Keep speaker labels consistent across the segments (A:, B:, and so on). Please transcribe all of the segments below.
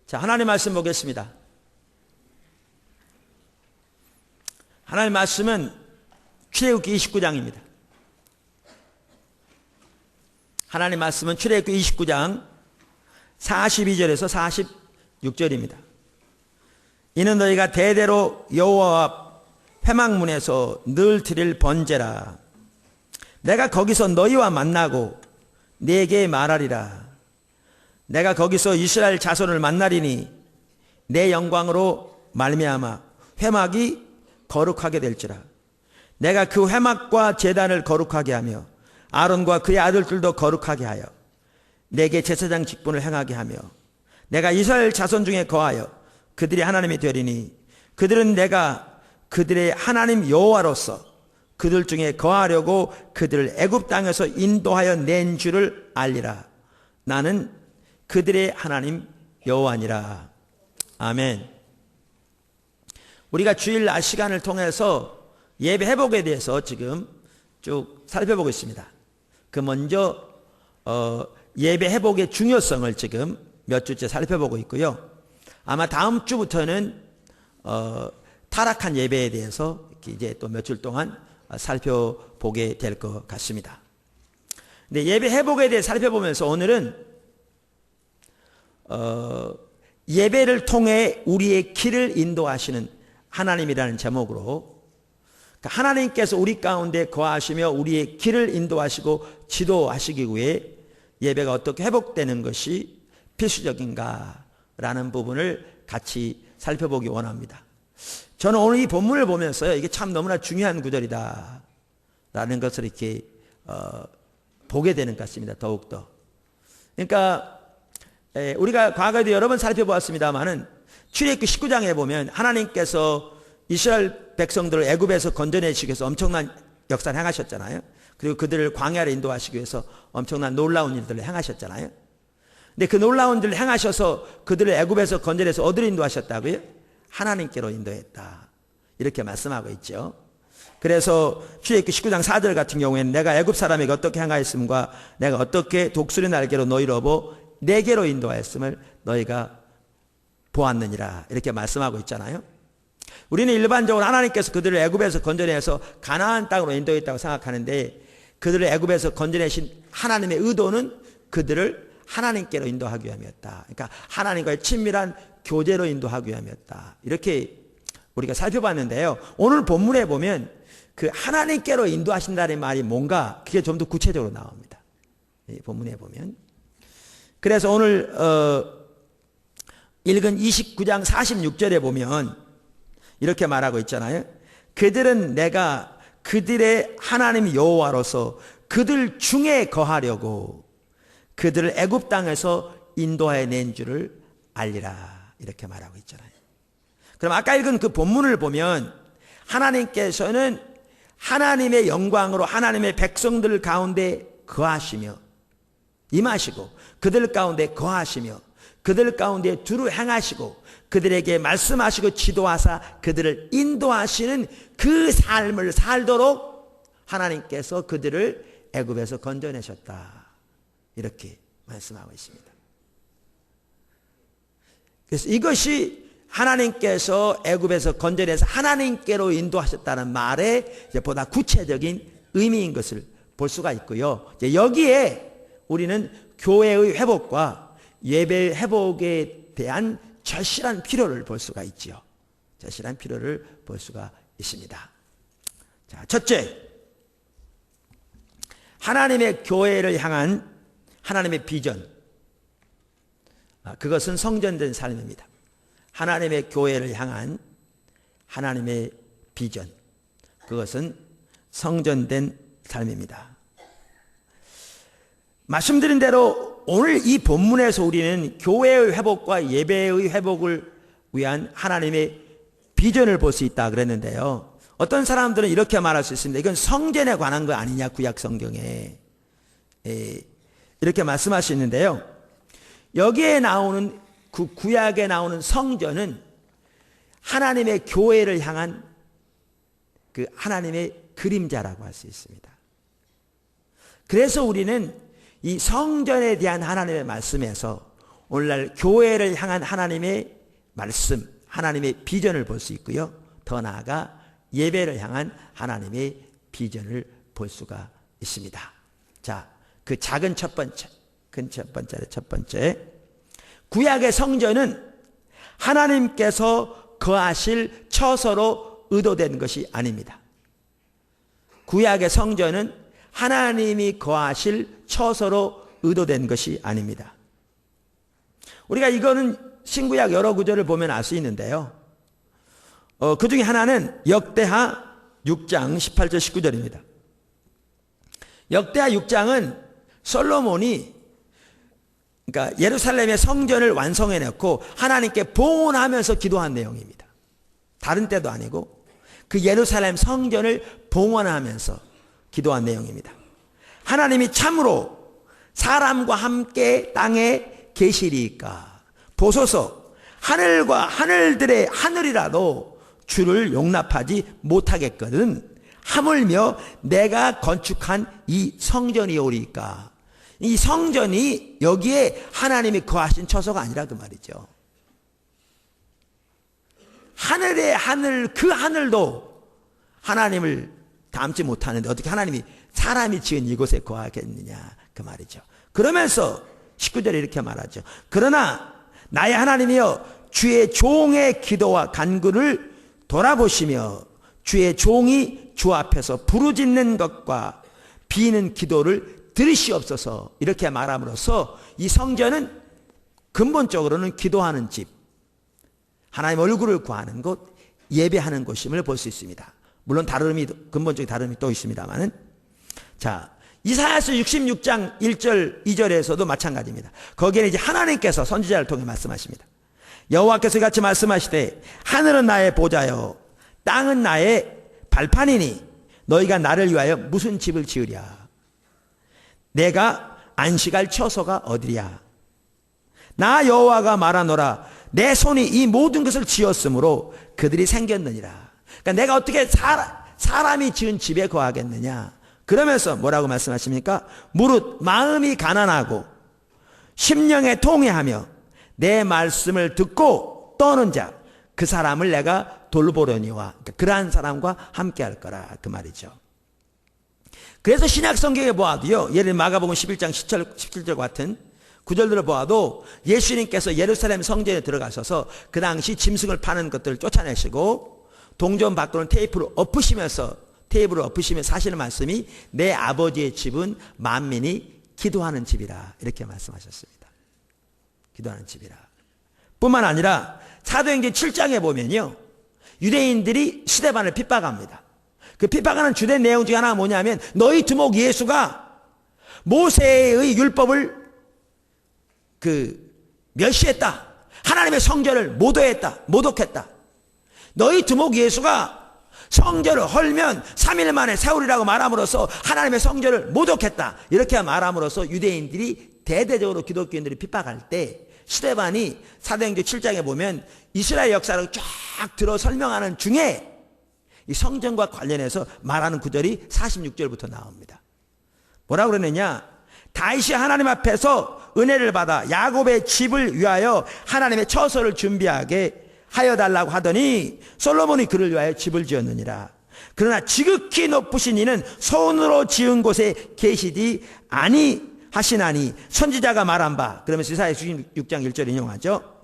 A: 자, 하나님 말씀 보겠습니다. 하나님 말씀은 출애굽기 29장입니다. 하나님 말씀은 출애굽기 29장 42절에서 46절입니다. 이는 너희가 대대로 여호와 회막문에서 늘 드릴 번제라. 내가 거기서 너희와 만나고 네게 말하리라. 내가 거기서 이스라엘 자손을 만나리니 내 영광으로 말미암아 회막이 거룩하게 될지라. 내가 그 회막과 제단을 거룩하게 하며 아론과 그의 아들들도 거룩하게 하여 내게 제사장 직분을 행하게 하며 내가 이스라엘 자손 중에 거하여 그들이 하나님이 되리니 그들은 내가 그들의 하나님 여호와로서 그들 중에 거하려고 그들을 애굽 땅에서 인도하여 낸 줄을 알리라. 나는 그들의 하나님 여호와니라. 아멘. 우리가 주일 낮 시간을 통해서 예배 회복에 대해서 지금 쭉 살펴보고 있습니다. 그 먼저 예배 회복의 중요성을 지금 몇 주째 살펴보고 있고요. 아마 다음 주부터는 타락한 예배에 대해서 이제 또 며칠 동안 살펴보게 될 것 같습니다. 근데 예배 회복에 대해 살펴보면서 오늘은 예배를 통해 우리의 길을 인도하시는 하나님이라는 제목으로, 하나님께서 우리 가운데 거하시며 우리의 길을 인도하시고 지도하시기 위해 예배가 어떻게 회복되는 것이 필수적인가라는 부분을 같이 살펴보기 원합니다. 저는 오늘 이 본문을 보면서요, 이게 참 너무나 중요한 구절이다 라는 것을 이렇게 보게 되는 것 같습니다. 더욱더. 그러니까 우리가 과거에도 여러 번 살펴보았습니다마는 출애굽기 19장에 보면 하나님께서 이스라엘 백성들을 애굽에서 건져내시기 위해서 엄청난 역사를 행하셨잖아요. 그리고 그들을 광야로 인도하시기 위해서 엄청난 놀라운 일들을 행하셨잖아요. 근데 그 놀라운 일을 행하셔서 그들을 애굽에서 건져내서 어디로 인도하셨다고요? 하나님께로 인도했다. 이렇게 말씀하고 있죠. 그래서 출애굽기 19장 4절 같은 경우에는 내가 애굽 사람에게 어떻게 행하였음과 내가 어떻게 독수리 날개로 너희를 업어 내게로 인도하였음을 너희가 보았느니라. 이렇게 말씀하고 있잖아요. 우리는 일반적으로 하나님께서 그들을 애굽에서 건져내서 가나안 땅으로 인도했다고 생각하는데, 그들을 애굽에서 건져내신 하나님의 의도는 그들을 하나님께로 인도하기 위함이었다. 그러니까 하나님과의 친밀한 교제로 인도하기 위함이었다. 이렇게 우리가 살펴봤는데요. 오늘 본문에 보면 그 하나님께로 인도하신다는 말이 뭔가 그게 좀 더 구체적으로 나옵니다. 이 본문에 보면. 그래서 오늘 읽은 29장 46절에 보면 이렇게 말하고 있잖아요. 그들은 내가 그들의 하나님 여호와로서 그들 중에 거하려고 그들을 애굽 땅에서 인도하여 낸 줄을 알리라. 이렇게 말하고 있잖아요. 그럼 아까 읽은 그 본문을 보면 하나님께서는 하나님의 영광으로 하나님의 백성들 가운데 거하시며 임하시고 그들 가운데 거하시며 그들 가운데 두루 행하시고 그들에게 말씀하시고 지도하사 그들을 인도하시는 그 삶을 살도록 하나님께서 그들을 애굽에서 건져내셨다. 이렇게 말씀하고 있습니다. 그래서 이것이 하나님께서 애굽에서 건져내서 하나님께로 인도하셨다는 말의 보다 구체적인 의미인 것을 볼 수가 있고요. 여기에 우리는 교회의 회복과 예배 회복에 대한 절실한 필요를 볼 수가 있지요. 절실한 필요를 볼 수가 있습니다. 자, 첫째, 하나님의 교회를 향한 하나님의 비전. 그것은 성전된 삶입니다. 하나님의 교회를 향한 하나님의 비전. 그것은 성전된 삶입니다. 말씀드린 대로 오늘 이 본문에서 우리는 교회의 회복과 예배의 회복을 위한 하나님의 비전을 볼 수 있다 그랬는데요. 어떤 사람들은 이렇게 말할 수 있습니다. 이건 성전에 관한 거 아니냐, 구약 성경에. 이렇게 말씀할 수 있는데요. 여기에 나오는 그 구약에 나오는 성전은 하나님의 교회를 향한 그 하나님의 그림자라고 할 수 있습니다. 그래서 우리는 이 성전에 대한 하나님의 말씀에서 오늘날 교회를 향한 하나님의 말씀, 하나님의 비전을 볼 수 있고요. 더 나아가 예배를 향한 하나님의 비전을 볼 수가 있습니다. 자, 그 작은 첫 번째, 큰 첫 번째. 구약의 성전은 하나님께서 거하실 처소로 의도된 것이 아닙니다. 구약의 성전은 하나님이 거하실 처소로 의도된 것이 아닙니다. 우리가 이거는 신구약 여러 구절을 보면 알 수 있는데요. 그 중에 하나는 역대하 6장 18절 19절입니다. 역대하 6장은 솔로몬이 그러니까 예루살렘의 성전을 완성해놓고 하나님께 봉헌하면서 기도한 내용입니다. 다른 때도 아니고 그 예루살렘 성전을 봉헌하면서 기도한 내용입니다. 하나님이 참으로 사람과 함께 땅에 계시리까 보소서 하늘과 하늘들의 하늘이라도 주를 용납하지 못하겠거든 하물며 내가 건축한 이 성전이오리까. 이 성전이 여기에 하나님이 거하신 처소가 아니라 그 말이죠. 하늘의 하늘, 그 하늘도 하나님을 닮지 못하는데 어떻게 하나님이 사람이 지은 이곳에 거하겠느냐 그 말이죠. 그러면서 19절에 이렇게 말하죠. 그러나 나의 하나님이여 주의 종의 기도와 간구를 돌아보시며 주의 종이 주 앞에서 부르짖는 것과 비는 기도를 들으시옵소서. 이렇게 말함으로써 이 성전은 근본적으로는 기도하는 집, 하나님 얼굴을 구하는 곳, 예배하는 곳임을 볼 수 있습니다. 물론 다름이, 근본적인 다름이 또 있습니다만은. 자, 이사야서 66장 1절 2절에서도 마찬가지입니다. 거기에는 이제 하나님께서 선지자를 통해 말씀하십니다. 여호와께서 같이 말씀하시되 하늘은 나의 보좌요 땅은 나의 발판이니 너희가 나를 위하여 무슨 집을 지으랴. 내가 안식할 처소가 어디랴. 나 여호와가 말하노라. 내 손이 이 모든 것을 지었으므로 그들이 생겼느니라. 그러니까 내가 어떻게 사람이 지은 집에 거하겠느냐. 그러면서 뭐라고 말씀하십니까? 무릇 마음이 가난하고 심령에 통회하며 내 말씀을 듣고 떠는 자 그 사람을 내가 돌보려니와. 그러니까 그러한 사람과 함께 할 거라 그 말이죠. 그래서 신약 성경에 보아도요, 예를 들어 마가복음 11장 17절 같은 구절들을 보아도 예수님께서 예루살렘 성전에 들어가셔서 그 당시 짐승을 파는 것들을 쫓아내시고 동전 밖으로는 테이프를 엎으시면서 하시는 말씀이 내 아버지의 집은 만민이 기도하는 집이라 이렇게 말씀하셨습니다. 기도하는 집이라. 뿐만 아니라 사도행전 7장에 보면요, 유대인들이 스데반을 핍박합니다. 그 핍박하는 주된 내용 중에 하나가 뭐냐면 너희 두목 예수가 모세의 율법을 멸시했다. 하나님의 성전을 모독했다. 너희 두목 예수가 성전을 헐면 3일 만에 세우리라고 말함으로써 하나님의 성전을 모독했다. 이렇게 말함으로써 유대인들이 대대적으로 기독교인들이 핍박할 때 스데반이 사도행전 7장에 보면 이스라엘 역사를 쫙 들어 설명하는 중에 이 성전과 관련해서 말하는 구절이 46절부터 나옵니다. 뭐라고 그러느냐? 다윗이 하나님 앞에서 은혜를 받아 야곱의 집을 위하여 하나님의 처소를 준비하게 하여 달라고 하더니 솔로몬이 그를 위하여 집을 지었느니라. 그러나 지극히 높으신 이는 손으로 지은 곳에 계시지 아니하시나니 선지자가 말한 바. 그러면서 이사야 6장 1절 인용하죠.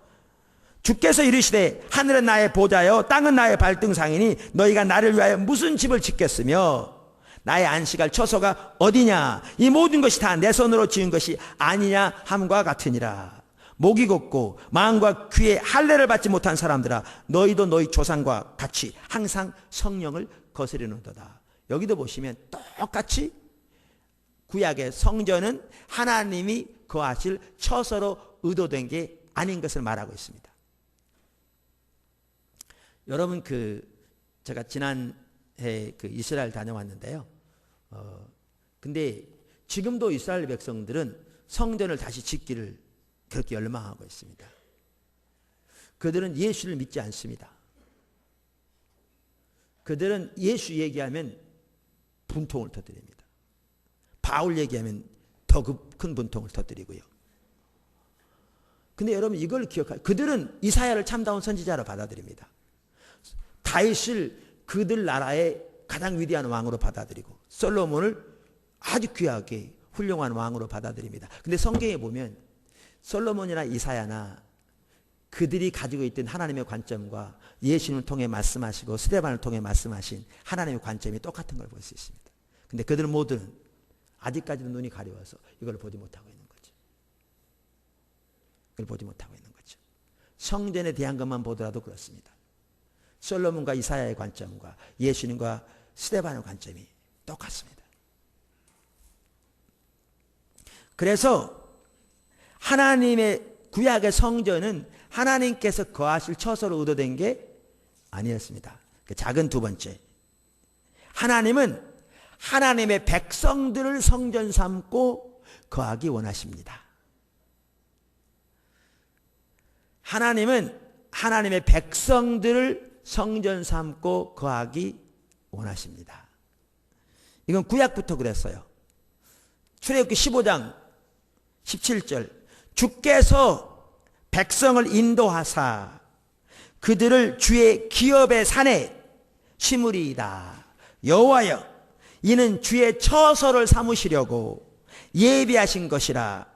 A: 주께서 이르시되 하늘은 나의 보좌요 땅은 나의 발등상이니 너희가 나를 위하여 무슨 집을 짓겠으며 나의 안식할 처소가 어디냐. 이 모든 것이 다 내 손으로 지은 것이 아니냐 함과 같으니라. 목이 곱고 마음과 귀에 할례를 받지 못한 사람들아 너희도 너희 조상과 같이 항상 성령을 거스르는도다. 여기도 보시면 똑같이 구약의 성전은 하나님이 거하실 처소로 의도된 게 아닌 것을 말하고 있습니다. 여러분 제가 지난 그 이스라엘 다녀왔는데요. 근데 지금도 이스라엘 백성들은 성전을 다시 짓기를 그렇게 열망하고 있습니다. 그들은 예수를 믿지 않습니다. 그들은 예수 얘기하면 분통을 터뜨립니다. 바울 얘기하면 더 큰 분통을 터뜨리고요. 근데 여러분 이걸 기억하세요. 그들은 이사야를 참다운 선지자로 받아들입니다. 다윗을 그들 나라의 가장 위대한 왕으로 받아들이고 솔로몬을 아주 귀하게 훌륭한 왕으로 받아들입니다. 근데 성경에 보면 솔로몬이나 이사야나 그들이 가지고 있던 하나님의 관점과 예수님을 통해 말씀하시고 스데반을 통해 말씀하신 하나님의 관점이 똑같은 걸 볼 수 있습니다. 근데 그들 모두는 아직까지도 눈이 가려워서 이걸 보지 못하고 있는 거죠. 이걸 보지 못하고 있는 거죠. 성전에 대한 것만 보더라도 그렇습니다. 솔로몬과 이사야의 관점과 예수님과 스데반의 관점이 똑같습니다. 그래서 하나님의 구약의 성전은 하나님께서 거하실 처소로 의도된 게 아니었습니다. 그 작은 두 번째, 하나님은 하나님의 백성들을 성전 삼고 거하기 원하십니다. 하나님은 하나님의 백성들을 성전 삼고 거하기 원하십니다. 이건 구약부터 그랬어요. 출애굽기 15장 17절, 주께서 백성을 인도하사 그들을 주의 기업의 산에 심으리이다. 여호와여, 이는 주의 처소를 삼으시려고 예비하신 것이라.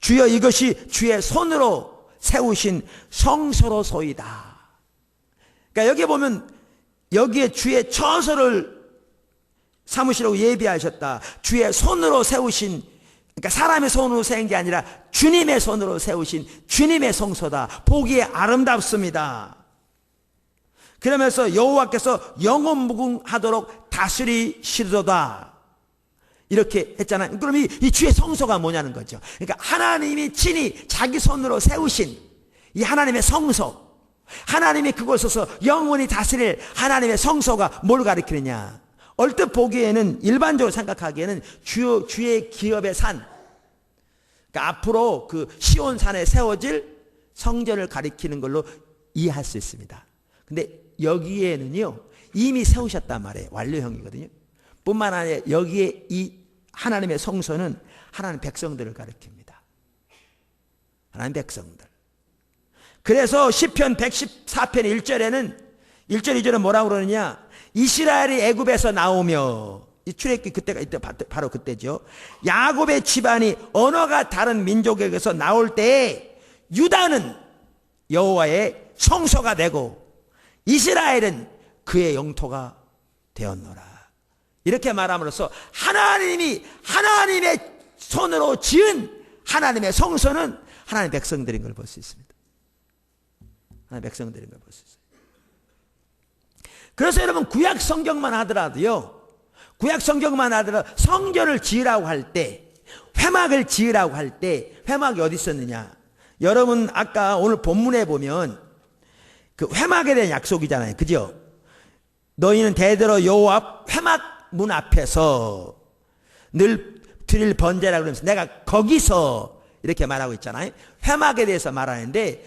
A: 주여, 이것이 주의 손으로 세우신 성소로소이다. 그러니까 여기 보면 여기에 주의 처소를 삼으시려고 예비하셨다. 주의 손으로 세우신, 그러니까 사람의 손으로 세운 게 아니라 주님의 손으로 세우신 주님의 성소다. 보기에 아름답습니다. 그러면서 여호와께서 영원 무궁하도록 다스리시도다. 이렇게 했잖아요. 그럼 이 주의 성소가 뭐냐는 거죠. 그러니까 하나님이 친히 자기 손으로 세우신 이 하나님의 성소, 하나님이 그곳에서 영원히 다스릴 하나님의 성소가 뭘 가리키느냐. 얼뜻 보기에는, 일반적으로 생각하기에는 주의 기업의 산, 그러니까 앞으로 그 시온산에 세워질 성전을 가리키는 걸로 이해할 수 있습니다. 근데 여기에는요 이미 세우셨단 말이에요. 완료형이거든요. 뿐만 아니라 여기에 이 하나님의 성소는 하나님 백성들을 가리킵니다. 하나님 백성들. 그래서 시편 114편 1절에는 1절 2절은 뭐라고 그러느냐, 이스라엘이 애굽에서 나오며, 이 출애굽기 그때가 이때 바로 그때죠. 야곱의 집안이 언어가 다른 민족에게서 나올 때에 유다는 여호와의 성소가 되고 이스라엘은 그의 영토가 되었노라. 이렇게 말함으로써 하나님의 손으로 지은 하나님의 성소는 하나님의 백성들인 걸 볼 수 있습니다. 하나님의 백성들인 걸 볼 수 있어요. 그래서 여러분 구약 성경만 하더라도요, 구약 성경만 하더라도 성전을 지으라고 할 때, 회막을 지으라고 할 때 회막이 어디 있었느냐. 여러분 아까 오늘 본문에 보면 그 회막에 대한 약속이잖아요. 그죠? 너희는 대대로 여호와 회막 문 앞에서 늘 드릴 번제라 그러면서 내가 거기서 이렇게 말하고 있잖아요. 회막에 대해서 말하는데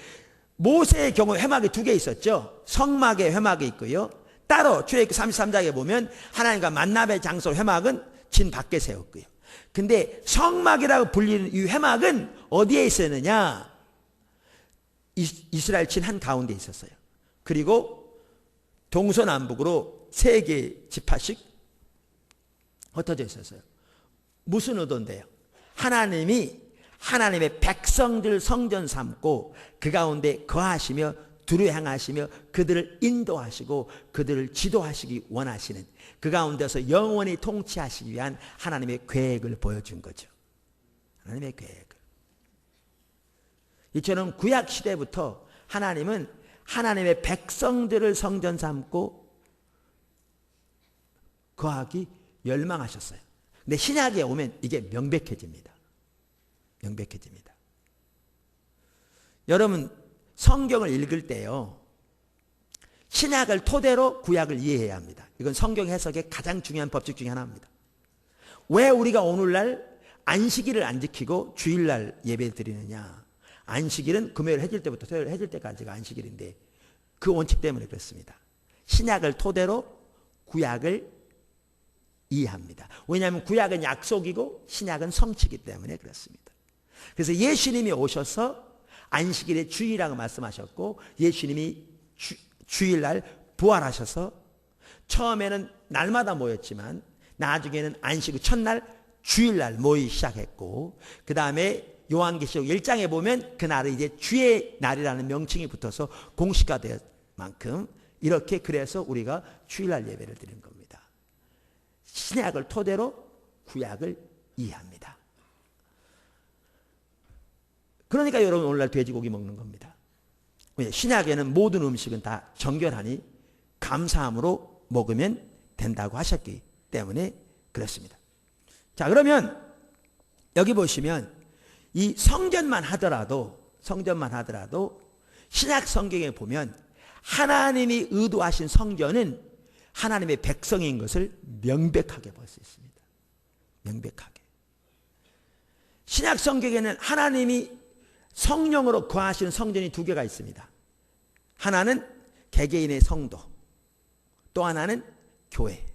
A: 모세의 경우 회막이 두 개 있었죠. 성막에 회막이 있고요. 따로 출애굽기 33장에 보면 하나님과 만남의 장소 회막은 진 밖에 세웠고요. 근데 성막이라고 불리는 이 회막은 어디에 있었느냐? 이스라엘 진 한가운데 있었어요. 그리고 동서남북으로 3개 지파씩 흩어져 있었어요. 무슨 의도인데요? 하나님이 하나님의 백성들 성전 삼고 그 가운데 거하시며 두루 행하시며 그들을 인도하시고 그들을 지도하시기 원하시는, 그 가운데서 영원히 통치하시기 위한 하나님의 계획을 보여준 거죠. 하나님의 계획을. 이처럼 구약 시대부터 하나님은 하나님의 백성들을 성전 삼고 거하기 열망하셨어요. 근데 신약에 오면 이게 명백해집니다. 명백해집니다. 여러분 성경을 읽을 때요, 신약을 토대로 구약을 이해해야 합니다. 이건 성경 해석의 가장 중요한 법칙 중에 하나입니다. 왜 우리가 오늘날 안식일을 안 지키고 주일날 예배 드리느냐? 안식일은 금요일 해질 때부터 토요일 해질 때까지가 안식일인데 그 원칙 때문에 그렇습니다. 신약을 토대로 구약을 이해합니다. 왜냐하면 구약은 약속이고 신약은 성취이기 때문에 그렇습니다. 그래서 예수님이 오셔서 안식일에 주일이라고 말씀하셨고 예수님이 주일날 부활하셔서 처음에는 날마다 모였지만 나중에는 안식 후 첫날 주일날 모이기 시작했고 그 다음에 요한계시록 1장에 보면 그날은 이제 주의 날이라는 명칭이 붙어서 공식화될 만큼 이렇게 그래서 우리가 주일날 예배를 드리는 겁니다. 신약을 토대로 구약을 이해합니다. 그러니까 여러분 오늘날 돼지고기 먹는 겁니다. 신약에는 모든 음식은 다 정결하니 감사함으로 먹으면 된다고 하셨기 때문에 그렇습니다. 자, 그러면 여기 보시면 이 성전만 하더라도 신약 성경에 보면 하나님이 의도하신 성전은 하나님의 백성인 것을 명백하게 볼 수 있습니다. 명백하게. 신약 성경에는 하나님이 성령으로 거하시는 성전이 두 개가 있습니다. 하나는 개개인의 성도, 또 하나는 교회.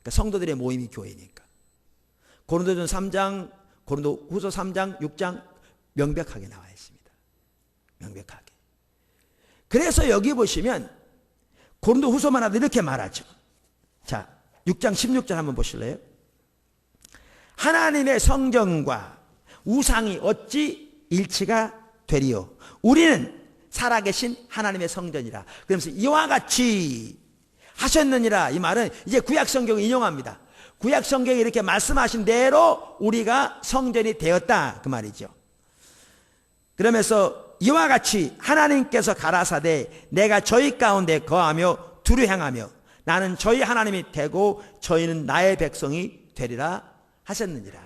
A: 그러니까 성도들의 모임이 교회니까. 고린도전 3장, 고린도후서 3장, 6장 명백하게 나와 있습니다. 명백하게. 그래서 여기 보시면 고린도후서만 하도 이렇게 말하죠. 자, 6장 16절 한번 보실래요? 하나님의 성전과 우상이 어찌 일치가 되리요? 우리는 살아계신 하나님의 성전이라. 그러면서 이와 같이 하셨느니라. 이 말은 이제 구약 성경을 인용합니다. 구약 성경이 이렇게 말씀하신 대로 우리가 성전이 되었다 그 말이죠. 그러면서 이와 같이 하나님께서 가라사대 내가 저희 가운데 거하며 두루 행하며 나는 저희 하나님이 되고 저희는 나의 백성이 되리라 하셨느니라.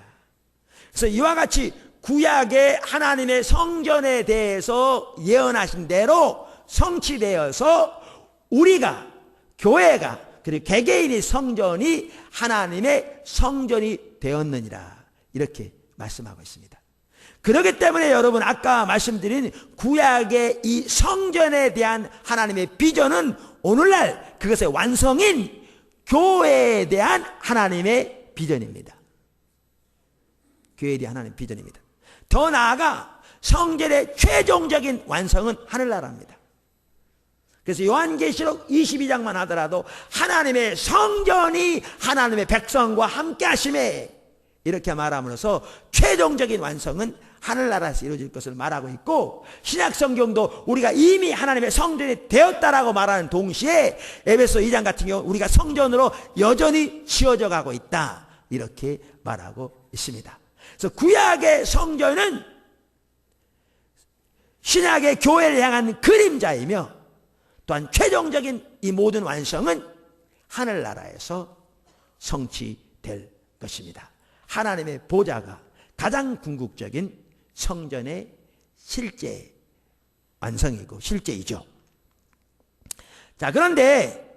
A: 그래서 이와 같이 구약의 하나님의 성전에 대해서 예언하신 대로 성취되어서 우리가 교회가 그리고 개개인의 성전이 하나님의 성전이 되었느니라 이렇게 말씀하고 있습니다. 그렇기 때문에 여러분 아까 말씀드린 구약의 이 성전에 대한 하나님의 비전은 오늘날 그것의 완성인 교회에 대한 하나님의 비전입니다. 교회에 대한 하나님의 비전입니다. 더 나아가 성전의 최종적인 완성은 하늘나라입니다. 그래서 요한계시록 22장만 하더라도 하나님의 성전이 하나님의 백성과 함께 하심에 이렇게 말함으로써 최종적인 완성은 하늘나라에서 이루어질 것을 말하고 있고 신약성경도 우리가 이미 하나님의 성전이 되었다라고 말하는 동시에 에베소 2장 같은 경우 우리가 성전으로 여전히 지어져 가고 있다 이렇게 말하고 있습니다. 그래서 구약의 성전은 신약의 교회를 향한 그림자이며 또한 최종적인 이 모든 완성은 하늘나라에서 성취될 것입니다. 하나님의 보좌가 가장 궁극적인 성전의 실제 완성이고 실제이죠. 자, 그런데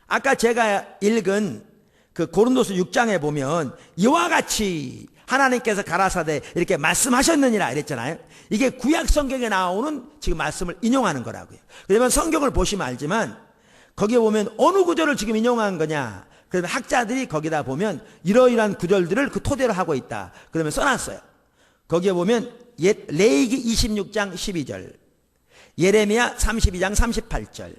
A: 아까 제가 읽은 그 고린도서 6장에 보면 이와 같이 하나님께서 가라사대 이렇게 말씀하셨느니라 이랬잖아요. 이게 구약 성경에 나오는 지금 말씀을 인용하는 거라고요. 그러면 성경을 보시면 알지만 거기에 보면 어느 구절을 지금 인용한 거냐. 그러면 학자들이 거기다 보면 이러이러한 구절들을 그 토대로 하고 있다. 그러면 써놨어요. 거기에 보면 레위기 26장 12절, 예레미야 32장 38절,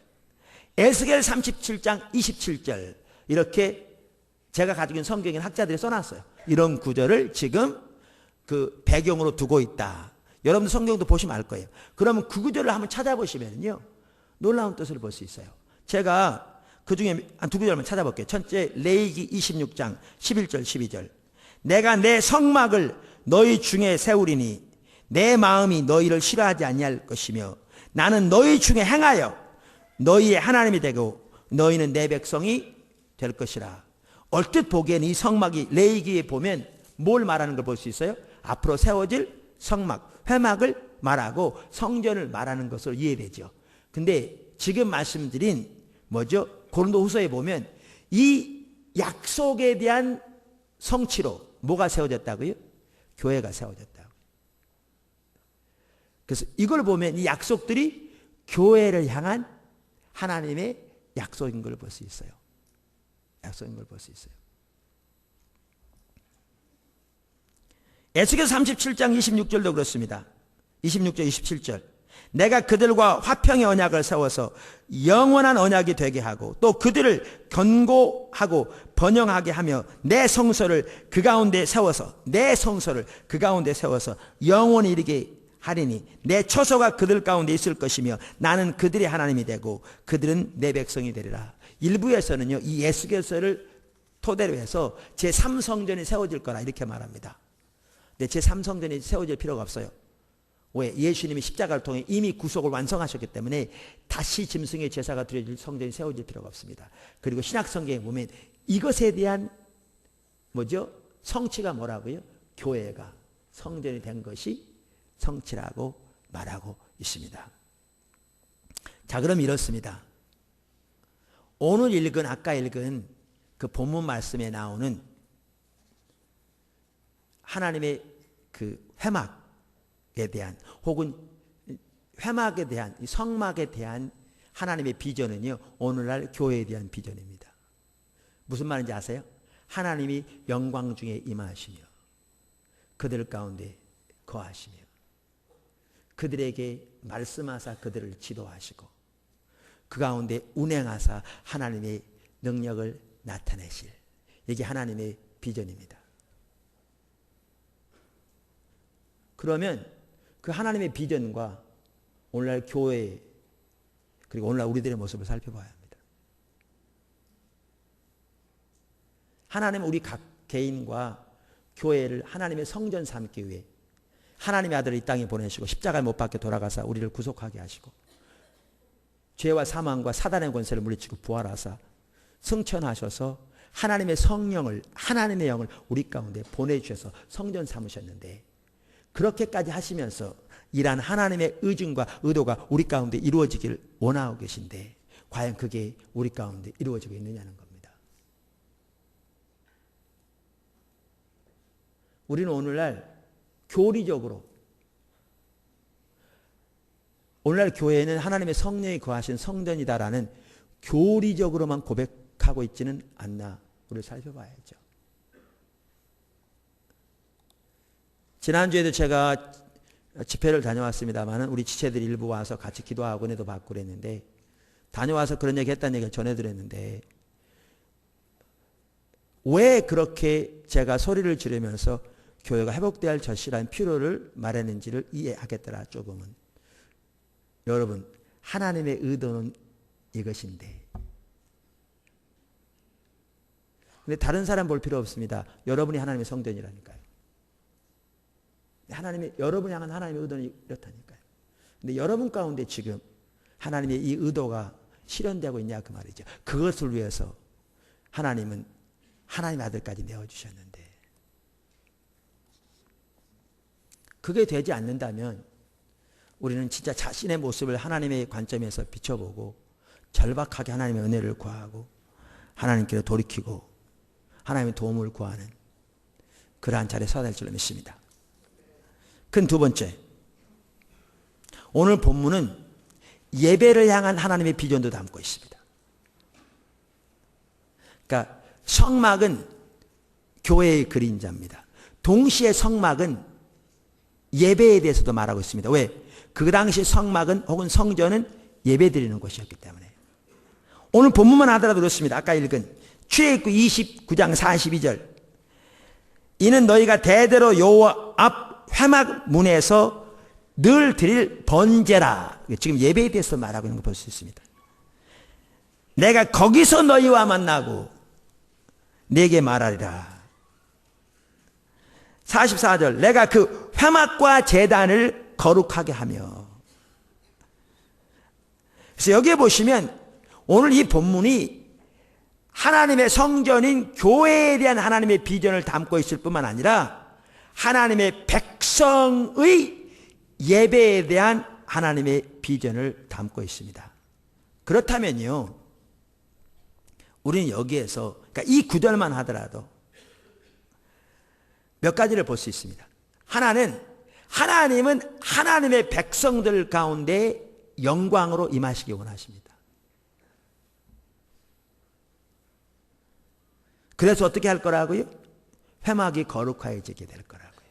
A: 에스겔 37장 27절 이렇게 제가 가지고 있는 성경인 학자들이 써놨어요. 이런 구절을 지금 그 배경으로 두고 있다. 여러분들 성경도 보시면 알 거예요. 그러면 그 구절을 한번 찾아보시면요 놀라운 뜻을 볼 수 있어요. 제가 그 중에 한 두 구절만 찾아볼게요. 첫째 레위기 26장 11절 12절 내가 내 성막을 너희 중에 세우리니 내 마음이 너희를 싫어하지 아니할 것이며 나는 너희 중에 행하여 너희의 하나님이 되고 너희는 내 백성이 될 것이라. 얼뜻 보기엔 이 성막이 레위기에 보면 뭘 말하는 걸 볼 수 있어요? 앞으로 세워질 성막, 회막을 말하고 성전을 말하는 것으로 이해되죠. 근데 지금 말씀드린 뭐죠? 고린도후서에 보면 이 약속에 대한 성취로 뭐가 세워졌다고요? 교회가 세워졌다고. 그래서 이걸 보면 이 약속들이 교회를 향한 하나님의 약속인 걸 볼 수 있어요. 약속인 걸 볼 수 있어요. 에스겔 37장 26절도 그렇습니다. 26절 27절. 내가 그들과 화평의 언약을 세워서 영원한 언약이 되게 하고 또 그들을 견고하고 번영하게 하며 내 성소를 그 가운데 세워서 영원히 이르게 하리니 내 처소가 그들 가운데 있을 것이며 나는 그들의 하나님이 되고 그들은 내 백성이 되리라. 일부에서는요, 이 에스겔서를 토대로 해서 제3성전이 세워질 거라 이렇게 말합니다. 근데 제3성전이 세워질 필요가 없어요. 왜? 예수님이 십자가를 통해 이미 구속을 완성하셨기 때문에 다시 짐승의 제사가 드려질 성전이 세워질 필요가 없습니다. 그리고 신약성경에 보면 이것에 대한 뭐죠? 성취가 뭐라고요? 교회가 성전이 된 것이 성취라고 말하고 있습니다. 자, 그럼 이렇습니다. 오늘 읽은, 아까 읽은 그 본문 말씀에 나오는 하나님의 그 회막에 대한 혹은 회막에 대한 성막에 대한 하나님의 비전은요, 오늘날 교회에 대한 비전입니다. 무슨 말인지 아세요? 하나님이 영광 중에 임하시며 그들 가운데 거하시며 그들에게 말씀하사 그들을 지도하시고 그 가운데 운행하사 하나님의 능력을 나타내실, 이게 하나님의 비전입니다. 그러면 그 하나님의 비전과 오늘날 교회 그리고 오늘날 우리들의 모습을 살펴봐야 합니다. 하나님은 우리 각 개인과 교회를 하나님의 성전 삼기 위해 하나님의 아들을 이 땅에 보내시고 십자가에 못 박혀 돌아가사 우리를 구속하게 하시고 죄와 사망과 사단의 권세를 물리치고 부활하사 승천하셔서 하나님의 성령을, 하나님의 영을 우리 가운데 보내주셔서 성전 삼으셨는데, 그렇게까지 하시면서 이러한 하나님의 의중과 의도가 우리 가운데 이루어지기를 원하고 계신데 과연 그게 우리 가운데 이루어지고 있느냐는 겁니다. 우리는 오늘날 교리적으로, 오늘날 교회는 하나님의 성령이 거하신 성전이다라는 교리적으로만 고백하고 있지는 않나 우리를 살펴봐야죠. 지난주에도 제가 집회를 다녀왔습니다만 우리 지체들 일부 와서 같이 기도하고 은혜도 받고 그랬는데, 다녀와서 그런 얘기 했다는 얘기를 전해드렸는데, 왜 그렇게 제가 소리를 지르면서 교회가 회복되어야 할 절실한 필요를 말했는지를 이해하겠더라. 조금은. 여러분, 하나님의 의도는 이것인데, 근데 다른 사람 볼 필요 없습니다. 여러분이 하나님의 성전이라니까요. 여러분이 향한 하나님의 의도는 이렇다니까요. 근데 여러분 가운데 지금 하나님의 이 의도가 실현되고 있냐 그 말이죠. 그것을 위해서 하나님은 하나님의 아들까지 내어주셨는데, 그게 되지 않는다면 우리는 진짜 자신의 모습을 하나님의 관점에서 비춰보고 절박하게 하나님의 은혜를 구하고 하나님께로 돌이키고 하나님의 도움을 구하는 그러한 자리에 서야 될 줄로 믿습니다. 큰 두 번째, 오늘 본문은 예배를 향한 하나님의 비전도 담고 있습니다. 그러니까 성막은 교회의 그림자입니다. 동시에 성막은 예배에 대해서도 말하고 있습니다. 왜? 그 당시 성막은 혹은 성전은 예배드리는 곳이었기 때문에. 오늘 본문만 하더라도 그렇습니다. 아까 읽은 출애굽기 29장 42절. 이는 너희가 대대로 여호와 앞 회막 문에서 늘 드릴 번제라. 지금 예배에 대해서 말하고 있는 걸 볼 수 있습니다. 내가 거기서 너희와 만나고 내게 말하리라. 44절. 내가 그 회막과 제단을 거룩하게 하며. 그래서 여기에 보시면 오늘 이 본문이 하나님의 성전인 교회에 대한 하나님의 비전을 담고 있을 뿐만 아니라 하나님의 백성의 예배에 대한 하나님의 비전을 담고 있습니다. 그렇다면요, 우리는 여기에서 그러니까 이 구절만 하더라도 몇 가지를 볼 수 있습니다. 하나님은 하나님의 백성들 가운데 영광으로 임하시기 원하십니다. 그래서 어떻게 할 거라고요? 회막이 거룩해지게 될 거라고요.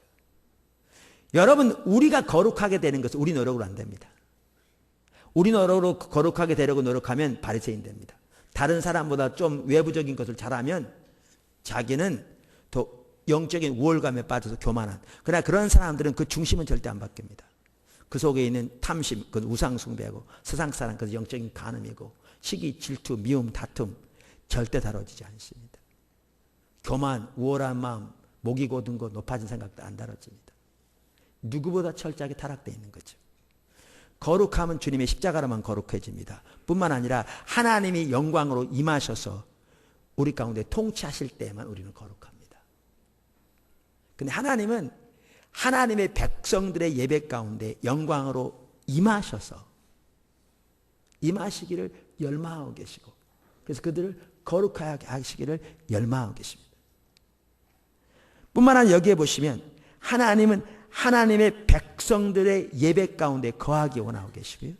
A: 여러분, 우리가 거룩하게 되는 것은 우리 노력으로 안 됩니다. 우리 노력으로 거룩하게 되려고 노력하면 바리새인 됩니다. 다른 사람보다 좀 외부적인 것을 잘하면 자기는 더 영적인 우월감에 빠져서 교만한. 그러나 그런 사람들은 그 중심은 절대 안 바뀝니다. 그 속에 있는 탐심, 그 우상숭배하고 세상 사람, 그 영적인 간음이고 시기, 질투, 미움, 다툼 절대 다뤄지지 않습니다. 교만, 우월한 마음, 목이 곧은 것, 높아진 생각도 안 다뤄집니다. 누구보다 철저하게 타락되어 있는 거죠. 거룩함은 주님의 십자가로만 거룩해집니다. 뿐만 아니라 하나님이 영광으로 임하셔서 우리 가운데 통치하실 때에만 우리는 거룩합니다. 근데 하나님은 하나님의 백성들의 예배 가운데 영광으로 임하시기를 열망하고 계시고, 그래서 그들을 거룩하게 하시기를 열망하고 계십니다. 뿐만 아니라 여기에 보시면 하나님은 하나님의 백성들의 예배 가운데 거하기 원하고 계시고요.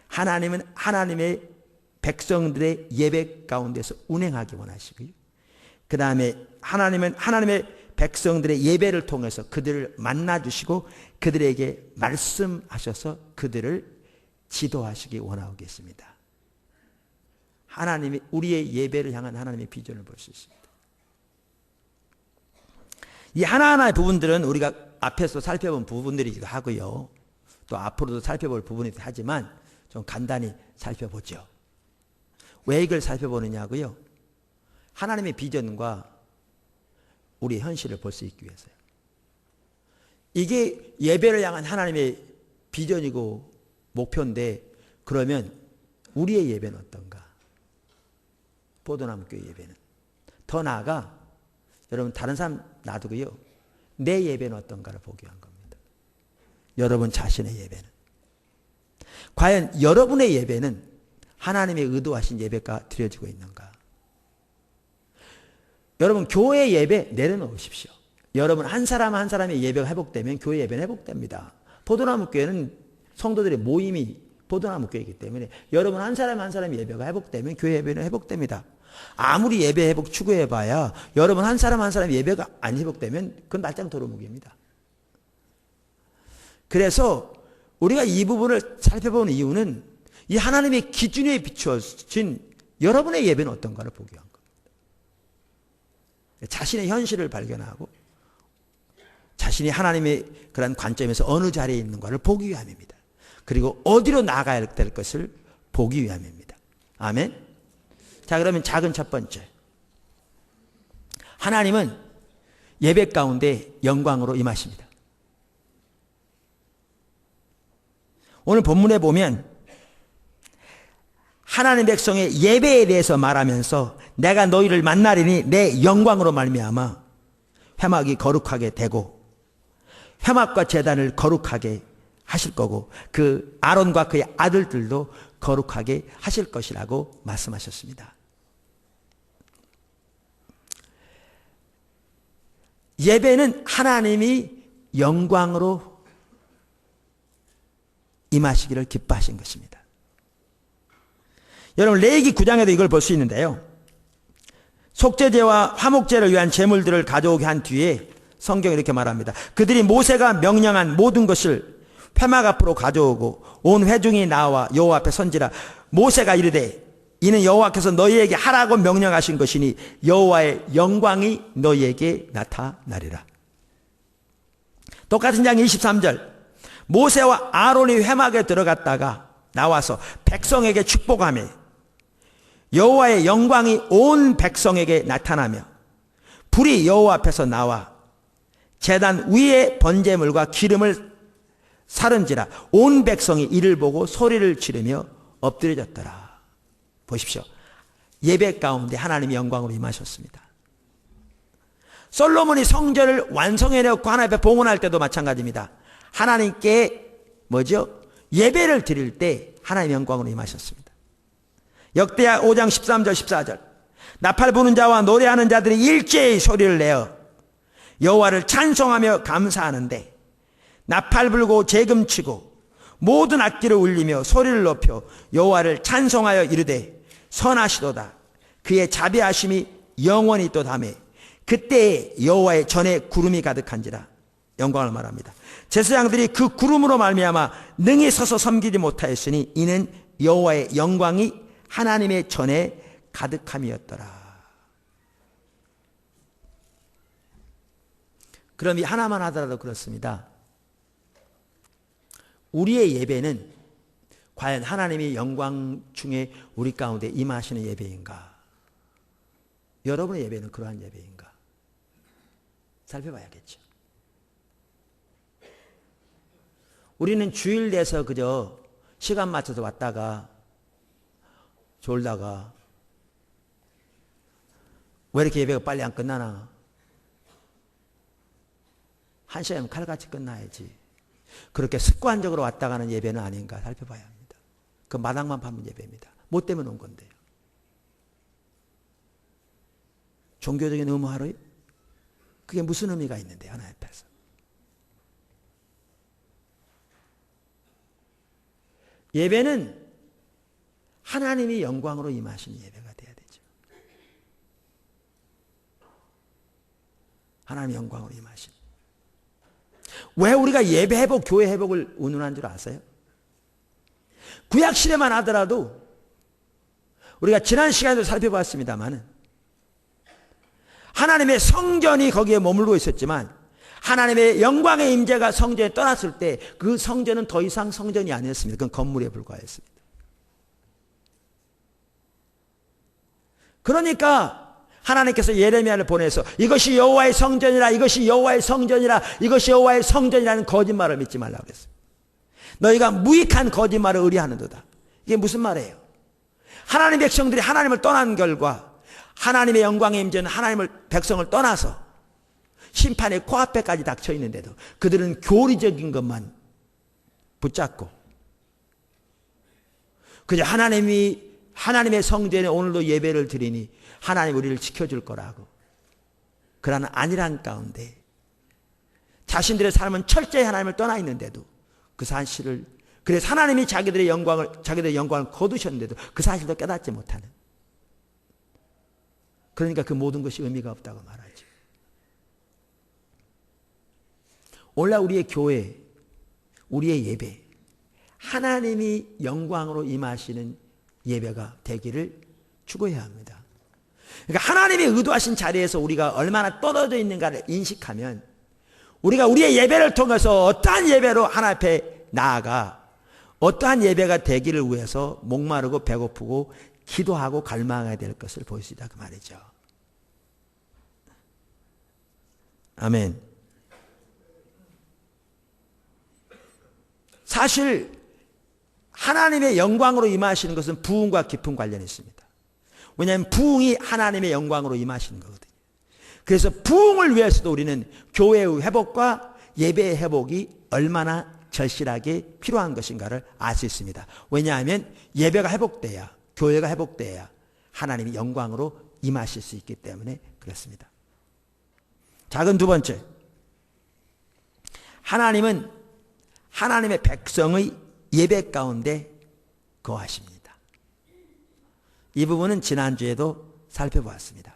A: 하나님은 하나님의 백성들의 예배 가운데서 운행하기 원하시고요. 그 다음에 하나님은 하나님의 백성들의 예배를 통해서 그들을 만나주시고 그들에게 말씀하셔서 그들을 지도하시기 원하고 계십니다. 하나님이 우리의 예배를 향한 하나님의 비전을 볼 수 있습니다. 이 하나하나의 부분들은 우리가 앞에서 살펴본 부분들이기도 하고요. 또 앞으로도 살펴볼 부분이기도 하지만 좀 간단히 살펴보죠. 왜 이걸 살펴보느냐고요? 하나님의 비전과 우리의 현실을 볼 수 있기 위해서요. 이게 예배를 향한 하나님의 비전이고 목표인데, 그러면 우리의 예배는 어떤가? 포도나무 교회 예배는. 더 나아가 여러분 다른 사람 놔두고요, 내 예배는 어떤가를 보기 위한 겁니다. 여러분 자신의 예배는. 과연 여러분의 예배는 하나님의 의도하신 예배가 드려지고 있는가? 여러분 교회 예배 내려놓으십시오. 여러분 한 사람 한 사람의 예배가 회복되면 교회 예배는 회복됩니다. 포도나무 교회는 성도들의 모임이 포도나무 교회이기 때문에 여러분 한 사람 한 사람의 예배가 회복되면 교회 예배는 회복됩니다. 아무리 예배 회복 추구해봐야 여러분 한 사람 한 사람의 예배가 안 회복되면 그건 말짱 도루묵입니다. 그래서 우리가 이 부분을 살펴보는 이유는 이 하나님의 기준에 비추어진 여러분의 예배는 어떤가를 보기 위한 겁니다. 자신의 현실을 발견하고 자신이 하나님의 그런 관점에서 어느 자리에 있는가를 보기 위함입니다. 그리고 어디로 나가야 될 것을 보기 위함입니다. 아멘. 자, 그러면 작은 첫 번째, 하나님은 예배 가운데 영광으로 임하십니다. 오늘 본문에 보면 하나님 백성의 예배에 대해서 말하면서 내가 너희를 만나리니 내 영광으로 말미암아 회막이 거룩하게 되고 회막과 제단을 거룩하게 하실 거고 그 아론과 그의 아들들도 거룩하게 하실 것이라고 말씀하셨습니다. 예배는 하나님이 영광으로 임하시기를 기뻐하신 것입니다. 여러분 레위기 9장에도 이걸 볼 수 있는데요. 속죄제와 화목제를 위한 제물들을 가져오게 한 뒤에 성경이 이렇게 말합니다. 그들이 모세가 명령한 모든 것을 회막 앞으로 가져오고 온 회중이 나와 여호와 앞에 선지라. 모세가 이르되 이는 여호와께서 너희에게 하라고 명령하신 것이니 여호와의 영광이 너희에게 나타나리라. 똑같은 장 23절. 모세와 아론이 회막에 들어갔다가 나와서 백성에게 축복하며 여호와의 영광이 온 백성에게 나타나며 불이 여호와 앞에서 나와 제단 위에 번제물과 기름을 사른지라. 온 백성이 이를 보고 소리를 지르며 엎드려졌더라. 보십시오. 예배 가운데 하나님의 영광으로 임하셨습니다. 솔로몬이 성전을 완성해내고 하나님 앞에 봉헌할 때도 마찬가지입니다. 하나님께 예배를 드릴 때 하나님의 영광으로 임하셨습니다. 역대하 5장 13절 14절. 나팔 부는 자와 노래하는 자들이 일제히 소리를 내어 여호와를 찬송하며 감사하는데 나팔 불고 재금치고 모든 악기를 울리며 소리를 높여 여호와를 찬송하여 이르되 선하시도다. 그의 자비하심이 영원히 있도다며 그때에 여호와의 전에 구름이 가득한지라. 영광을 말합니다. 제사장들이 그 구름으로 말미암아 능히 서서 섬기지 못하였으니 이는 여호와의 영광이 하나님의 전에 가득함이었더라. 그럼 이 하나만 하더라도 그렇습니다. 우리의 예배는 과연 하나님의 영광 중에 우리 가운데 임하시는 예배인가? 여러분의 예배는 그러한 예배인가? 살펴봐야겠죠. 우리는 주일 내서 그저 시간 맞춰서 왔다가 졸다가 왜 이렇게 예배가 빨리 안 끝나나? 1시간이면 칼같이 끝나야지. 그렇게 습관적으로 왔다 가는 예배는 아닌가 살펴봐야 합니다. 그 마당만 파는 예배입니다. 뭐 때문에 온 건데요? 종교적인 의무하러요? 그게 무슨 의미가 있는데 하나님 앞에서? 예배는 하나님이 영광으로 임하시는 예배가 돼야 되죠. 하나님이 영광으로 임하시는. 왜 우리가 예배 회복, 교회 회복을 운운한 줄 아세요? 구약 시대만 하더라도 우리가 지난 시간에도 살펴봤습니다만 하나님의 성전이 거기에 머물고 있었지만 하나님의 영광의 임재가 성전에 떠났을 때 그 성전은 더 이상 성전이 아니었습니다. 그건 건물에 불과했습니다. 그러니까 하나님께서 예레미야를 보내서 이것이 여호와의 성전이라, 이것이 여호와의 성전이라, 이것이 여호와의 성전이라는 거짓말을 믿지 말라고 그랬어요. 너희가 무익한 거짓말을 의뢰하는도다. 이게 무슨 말이에요? 하나님의 백성들이 하나님을 떠난 결과 하나님의 영광의 임재는 하나님을 백성을 떠나서 심판의 코앞에까지 닥쳐 있는데도 그들은 교리적인 것만 붙잡고 그저 하나님의 성전에 오늘도 예배를 드리니 하나님 우리를 지켜줄 거라고 그러나 아니란 가운데 자신들의 삶은 철저히 하나님을 떠나 있는데도 그 사실을, 그래서 하나님이 자기들의 영광을 거두셨는데도 그 사실도 깨닫지 못하는, 그러니까 그 모든 것이 의미가 없다고 말하죠. 오늘날 우리의 교회, 우리의 예배, 하나님이 영광으로 임하시는 예배가 되기를 추구해야 합니다. 그러니까 하나님이 의도하신 자리에서 우리가 얼마나 떨어져 있는가를 인식하면 우리가 우리의 예배를 통해서 어떠한 예배로 하나님 앞에 나아가 어떠한 예배가 되기를 위해서 목마르고 배고프고 기도하고 갈망해야 될 것을 볼 수 있다 그 말이죠. 아멘. 사실 하나님의 영광으로 임하시는 것은 부흥과 깊은 관련이 있습니다. 왜냐하면 부흥이 하나님의 영광으로 임하시는 거거든요. 그래서 부흥을 위해서도 우리는 교회의 회복과 예배의 회복이 얼마나 절실하게 필요한 것인가를 알 수 있습니다. 왜냐하면 예배가 회복돼야, 교회가 회복돼야 하나님이 영광으로 임하실 수 있기 때문에 그렇습니다. 작은 두 번째, 하나님은 하나님의 백성의 예배 가운데 거하십니다. 이 부분은 지난주에도 살펴보았습니다.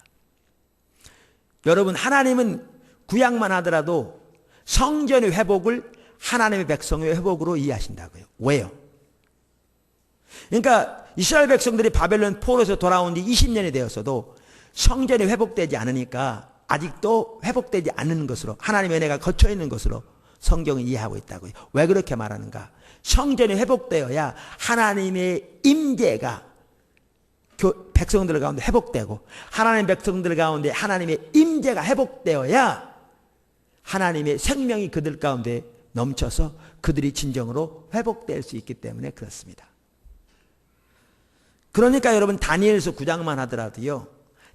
A: 여러분, 하나님은 구약만 하더라도 성전의 회복을 하나님의 백성의 회복으로 이해하신다고요. 왜요? 그러니까 이스라엘 백성들이 바벨론 포로에서 돌아온 지 20년이 되었어도 성전이 회복되지 않으니까 아직도 회복되지 않는 것으로, 하나님의 은혜가 거쳐 있는 것으로 성경을 이해하고 있다고요. 왜 그렇게 말하는가? 성전이 회복되어야 하나님의 임재가 백성들 가운데 회복되고, 하나님의 백성들 가운데 하나님의 임재가 회복되어야 하나님의 생명이 그들 가운데 넘쳐서 그들이 진정으로 회복될 수 있기 때문에 그렇습니다. 그러니까 여러분, 다니엘서 9장만 하더라도요,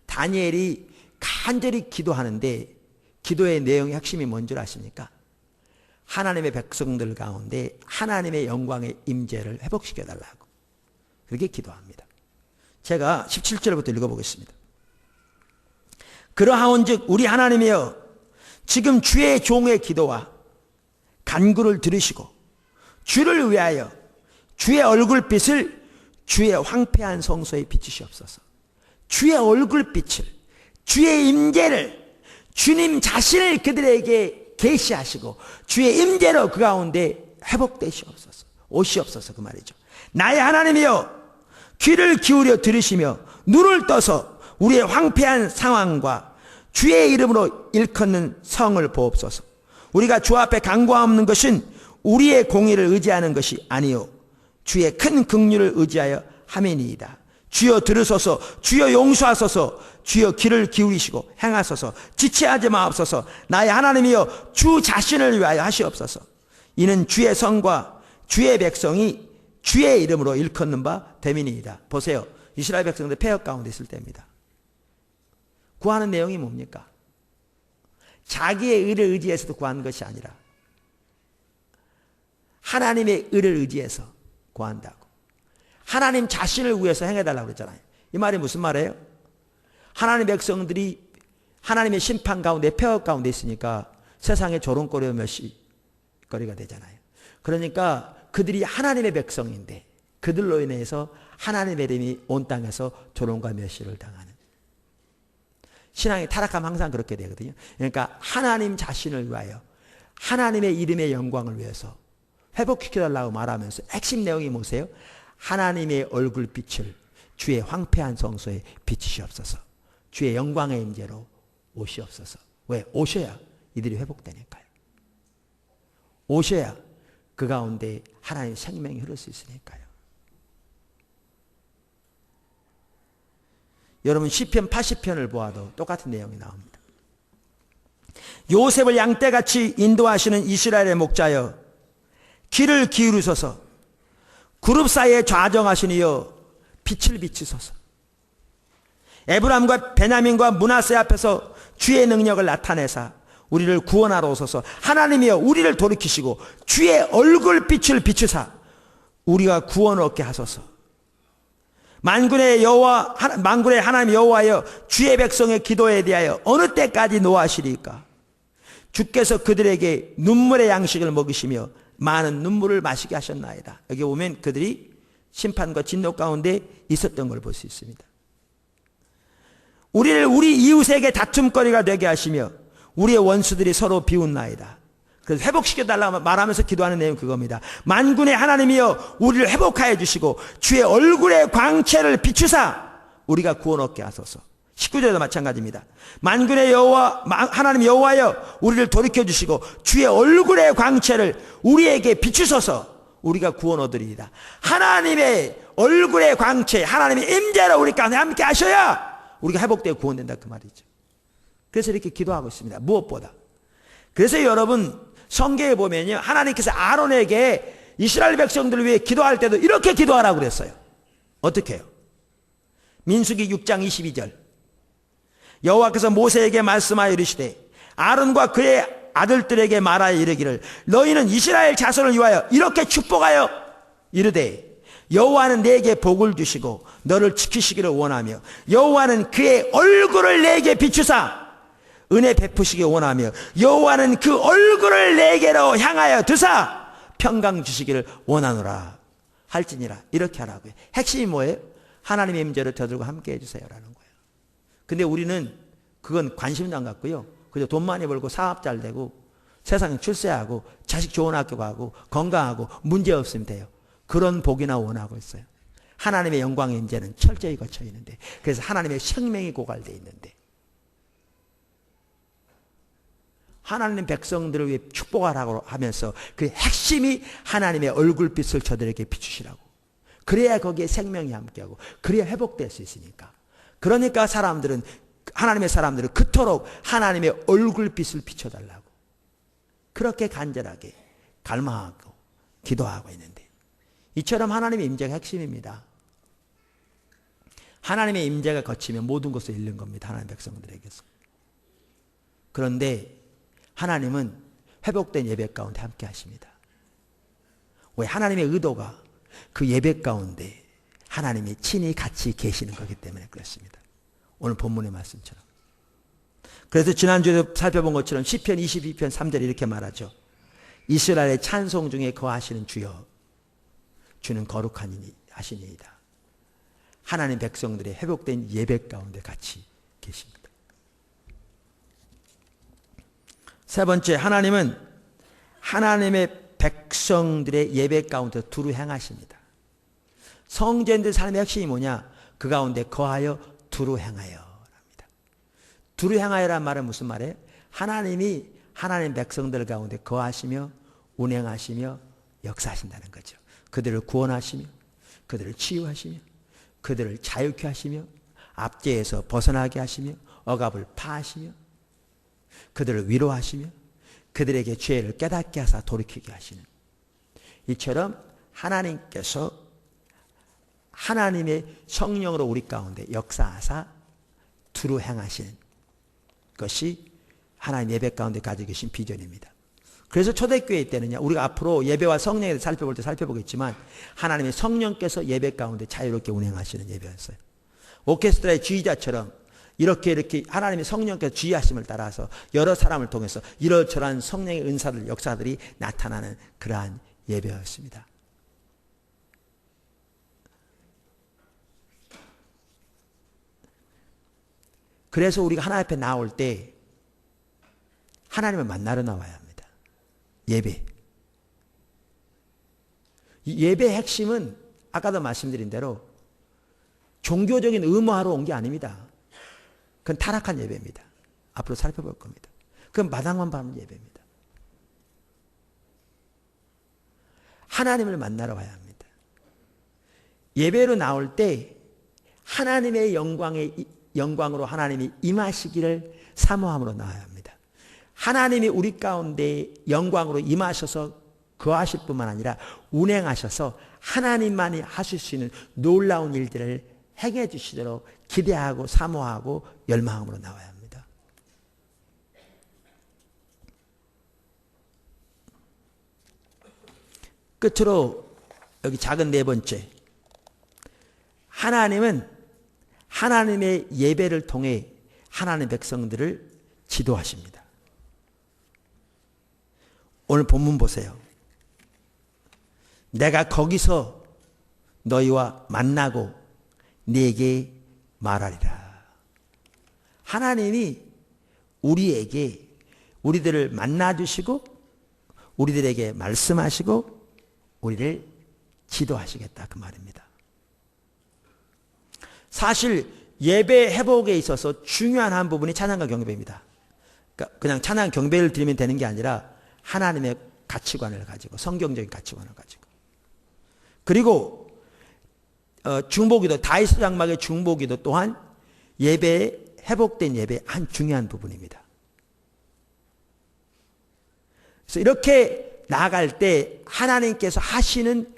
A: 다니엘이 간절히 기도하는데 기도의 내용의 핵심이 뭔 줄 아십니까? 하나님의 백성들 가운데 하나님의 영광의 임재를 회복시켜달라고 그렇게 기도합니다. 제가 17절부터 읽어보겠습니다. 그러하온즉 우리 하나님이여 지금 주의 종의 기도와 간구를 들으시고 주를 위하여 주의 얼굴빛을 주의 황폐한 성소에 비추시옵소서. 주의 얼굴빛을, 주의 임재를, 주님 자신을 그들에게 계시하시고 주의 임재로 그 가운데 회복되시옵소서. 오시옵소서 그 말이죠. 나의 하나님이여 귀를 기울여 들으시며 눈을 떠서 우리의 황폐한 상황과 주의 이름으로 일컫는 성을 보옵소서. 우리가 주 앞에 간구하옵는 것은 우리의 공의를 의지하는 것이 아니요 주의 큰 긍휼을 의지하여 함이니이다. 주여 들으소서. 주여 용서하소서. 주여 귀를 기울이시고 행하소서. 지체하지 마옵소서. 나의 하나님이여 주 자신을 위하여 하시옵소서. 이는 주의 성과 주의 백성이 주의 이름으로 일컫는 바 됨이니이다. 보세요. 이스라엘 백성들 폐역 가운데 있을 때입니다. 구하는 내용이 뭡니까? 자기의 의를 의지해서도 구하는 것이 아니라 하나님의 의를 의지해서 구한다고. 하나님 자신을 위해서 행해달라고 그랬잖아요. 이 말이 무슨 말이에요? 하나님의 백성들이 하나님의 심판 가운데 폐역 가운데 있으니까 세상에 조롱거리와 멸시거리가 되잖아요. 그러니까 그들이 하나님의 백성인데 그들로 인해서 하나님의 이름이 온 땅에서 조롱과 멸시를 당하는, 신앙이 타락하면 항상 그렇게 되거든요. 그러니까 하나님 자신을 위하여 하나님의 이름의 영광을 위해서 회복시켜달라고 말하면서 핵심 내용이 뭐세요? 하나님의 얼굴빛을 주의 황폐한 성소에 비추시옵소서. 주의 영광의 임재로 오시옵소서. 왜? 오셔야 이들이 회복되니까요. 오셔야 그 가운데 하나님의 생명이 흐를 수 있으니까요. 여러분 시편 80편을 보아도 똑같은 내용이 나옵니다. 요셉을 양떼같이 인도하시는 이스라엘의 목자여 귀를 기울이소서. 그룹 사이에 좌정하시니여 빛을 비추소서. 에브람과 베냐민과 므낫세 앞에서 주의 능력을 나타내사 우리를 구원하러 오소서. 하나님이여 우리를 돌이키시고 주의 얼굴빛을 비추사 우리가 구원을 얻게 하소서. 만군의 여호와, 만군의 하나님 여호와여 주의 백성의 기도에 대하여 어느 때까지 노하시리까? 주께서 그들에게 눈물의 양식을 먹이시며 많은 눈물을 마시게 하셨나이다. 여기 보면 그들이 심판과 진노 가운데 있었던 걸 볼 수 있습니다. 우리를 우리 이웃에게 다툼거리가 되게 하시며 우리의 원수들이 서로 비웃나이다. 그래서 회복시켜달라고 말하면서 기도하는 내용이 그겁니다. 만군의 하나님이여 우리를 회복하여 주시고 주의 얼굴의 광채를 비추사 우리가 구원 얻게 하소서. 19절에도 마찬가지입니다. 만군의 여호와 하나님 여호와여 우리를 돌이켜 주시고 주의 얼굴의 광채를 우리에게 비추소서. 우리가 구원 얻으리이다. 하나님의 얼굴의 광채, 하나님의 임재로 우리 가운데 함께 하셔야 우리가 회복되고 구원된다 그 말이죠. 그래서 이렇게 기도하고 있습니다. 무엇보다. 그래서 여러분 성경에 보면요, 하나님께서 아론에게 이스라엘 백성들을 위해 기도할 때도 이렇게 기도하라고 그랬어요. 어떻게 해요? 민수기 6장 22절 여호와께서 모세에게 말씀하여 이르시되 아론과 그의 아들들에게 말하여 이르기를 너희는 이스라엘 자손을 위하여 이렇게 축복하여 이르되 여호와는 내게 복을 주시고 너를 지키시기를 원하며 여호와는 그의 얼굴을 내게 비추사 은혜 베푸시기 원하며 여호와는 그 얼굴을 내게로 향하여 드사 평강 주시기를 원하노라 할지니라. 이렇게 하라고요. 핵심이 뭐예요? 하나님의 임재를 저들과 함께 해주세요라는 거예요. 근데 우리는 그건 관심도 안 갖고요. 그저 돈 많이 벌고 사업 잘 되고 세상에 출세하고 자식 좋은 학교 가고 건강하고 문제 없으면 돼요. 그런 복이나 원하고 있어요. 하나님의 영광의 임재는 철저히 거쳐 있는데, 그래서 하나님의 생명이 고갈되어 있는데, 하나님 백성들을 위해 축복하라고 하면서 그 핵심이 하나님의 얼굴빛을 저들에게 비추시라고. 그래야 거기에 생명이 함께하고 그래야 회복될 수 있으니까. 그러니까 하나님의 사람들은 그토록 하나님의 얼굴빛을 비춰달라고 그렇게 간절하게 갈망하고 기도하고 있는데, 이처럼 하나님의 임재가 핵심입니다. 하나님의 임재가 거치면 모든 것을 잃는 겁니다. 하나님 백성들에게서. 그런데 하나님은 회복된 예배 가운데 함께 하십니다. 왜? 하나님의 의도가 그 예배 가운데 하나님이 친히 같이 계시는 거기 때문에 그렇습니다. 오늘 본문의 말씀처럼. 그래서 지난주에도 살펴본 것처럼 시편 22편 3절에 이렇게 말하죠. 이스라엘의 찬송 중에 거하시는 주여, 주는 거룩하니 하시니이다. 하나님 백성들의 회복된 예배 가운데 같이 계십니다. 세 번째, 하나님은 하나님의 백성들의 예배 가운데 두루 행하십니다. 성전들 삶의 핵심이 뭐냐? 그 가운데 거하여 두루 행하여 랍니다. 두루 행하여란 말은 무슨 말이에요? 하나님이 하나님 백성들 가운데 거하시며 운행하시며 역사하신다는 거죠. 그들을 구원하시며 그들을 치유하시며 그들을 자유케 하시며 압제에서 벗어나게 하시며 억압을 파하시며 그들을 위로하시며 그들에게 죄를 깨닫게 하사 돌이키게 하시는, 이처럼 하나님께서 하나님의 성령으로 우리 가운데 역사하사 두루 행하시는 것이 하나님 예배 가운데 가지고 계신 비전입니다. 그래서 초대교회 때는요, 우리가 앞으로 예배와 성령에 대해서 살펴볼 때 살펴보겠지만 하나님의 성령께서 예배 가운데 자유롭게 운행하시는 예배였어요. 오케스트라의 지휘자처럼 이렇게 하나님의 성령께서 지휘하심을 따라서 여러 사람을 통해서 이러저러한 성령의 은사들, 역사들이 나타나는 그러한 예배였습니다. 그래서 우리가 하나님 앞에 나올 때 하나님을 만나러 나와야 합니다. 예배. 이 예배의 핵심은 아까도 말씀드린 대로 종교적인 의무화로 온 게 아닙니다. 그건 타락한 예배입니다. 앞으로 살펴볼 겁니다. 그건 마당만 밟는 예배입니다. 하나님을 만나러 와야 합니다. 예배로 나올 때 하나님의 영광으로 하나님이 임하시기를 사모함으로 나와야 합니다. 하나님이 우리 가운데 영광으로 임하셔서 거하실 뿐만 아니라 운행하셔서 하나님만이 하실 수 있는 놀라운 일들을 행해 주시도록 기대하고 사모하고 열망함으로 나와야 합니다. 끝으로 여기 작은 네 번째, 하나님은 하나님의 예배를 통해 하나님의 백성들을 지도하십니다. 오늘 본문 보세요. 내가 거기서 너희와 만나고 네게 말하리라. 하나님이 우리에게 우리들을 만나주시고 우리들에게 말씀하시고 우리를 지도하시겠다, 그 말입니다. 사실 예배 회복에 있어서 중요한 한 부분이 찬양과 경배입니다. 그러니까 그냥 찬양 경배를 드리면 되는 게 아니라 하나님의 가치관을 가지고, 성경적인 가치관을 가지고, 그리고 중보기도, 다윗 장막의 중보기도 또한 예배에, 회복된 예배의 한 중요한 부분입니다. 그래서 이렇게 나아갈 때 하나님께서 하시는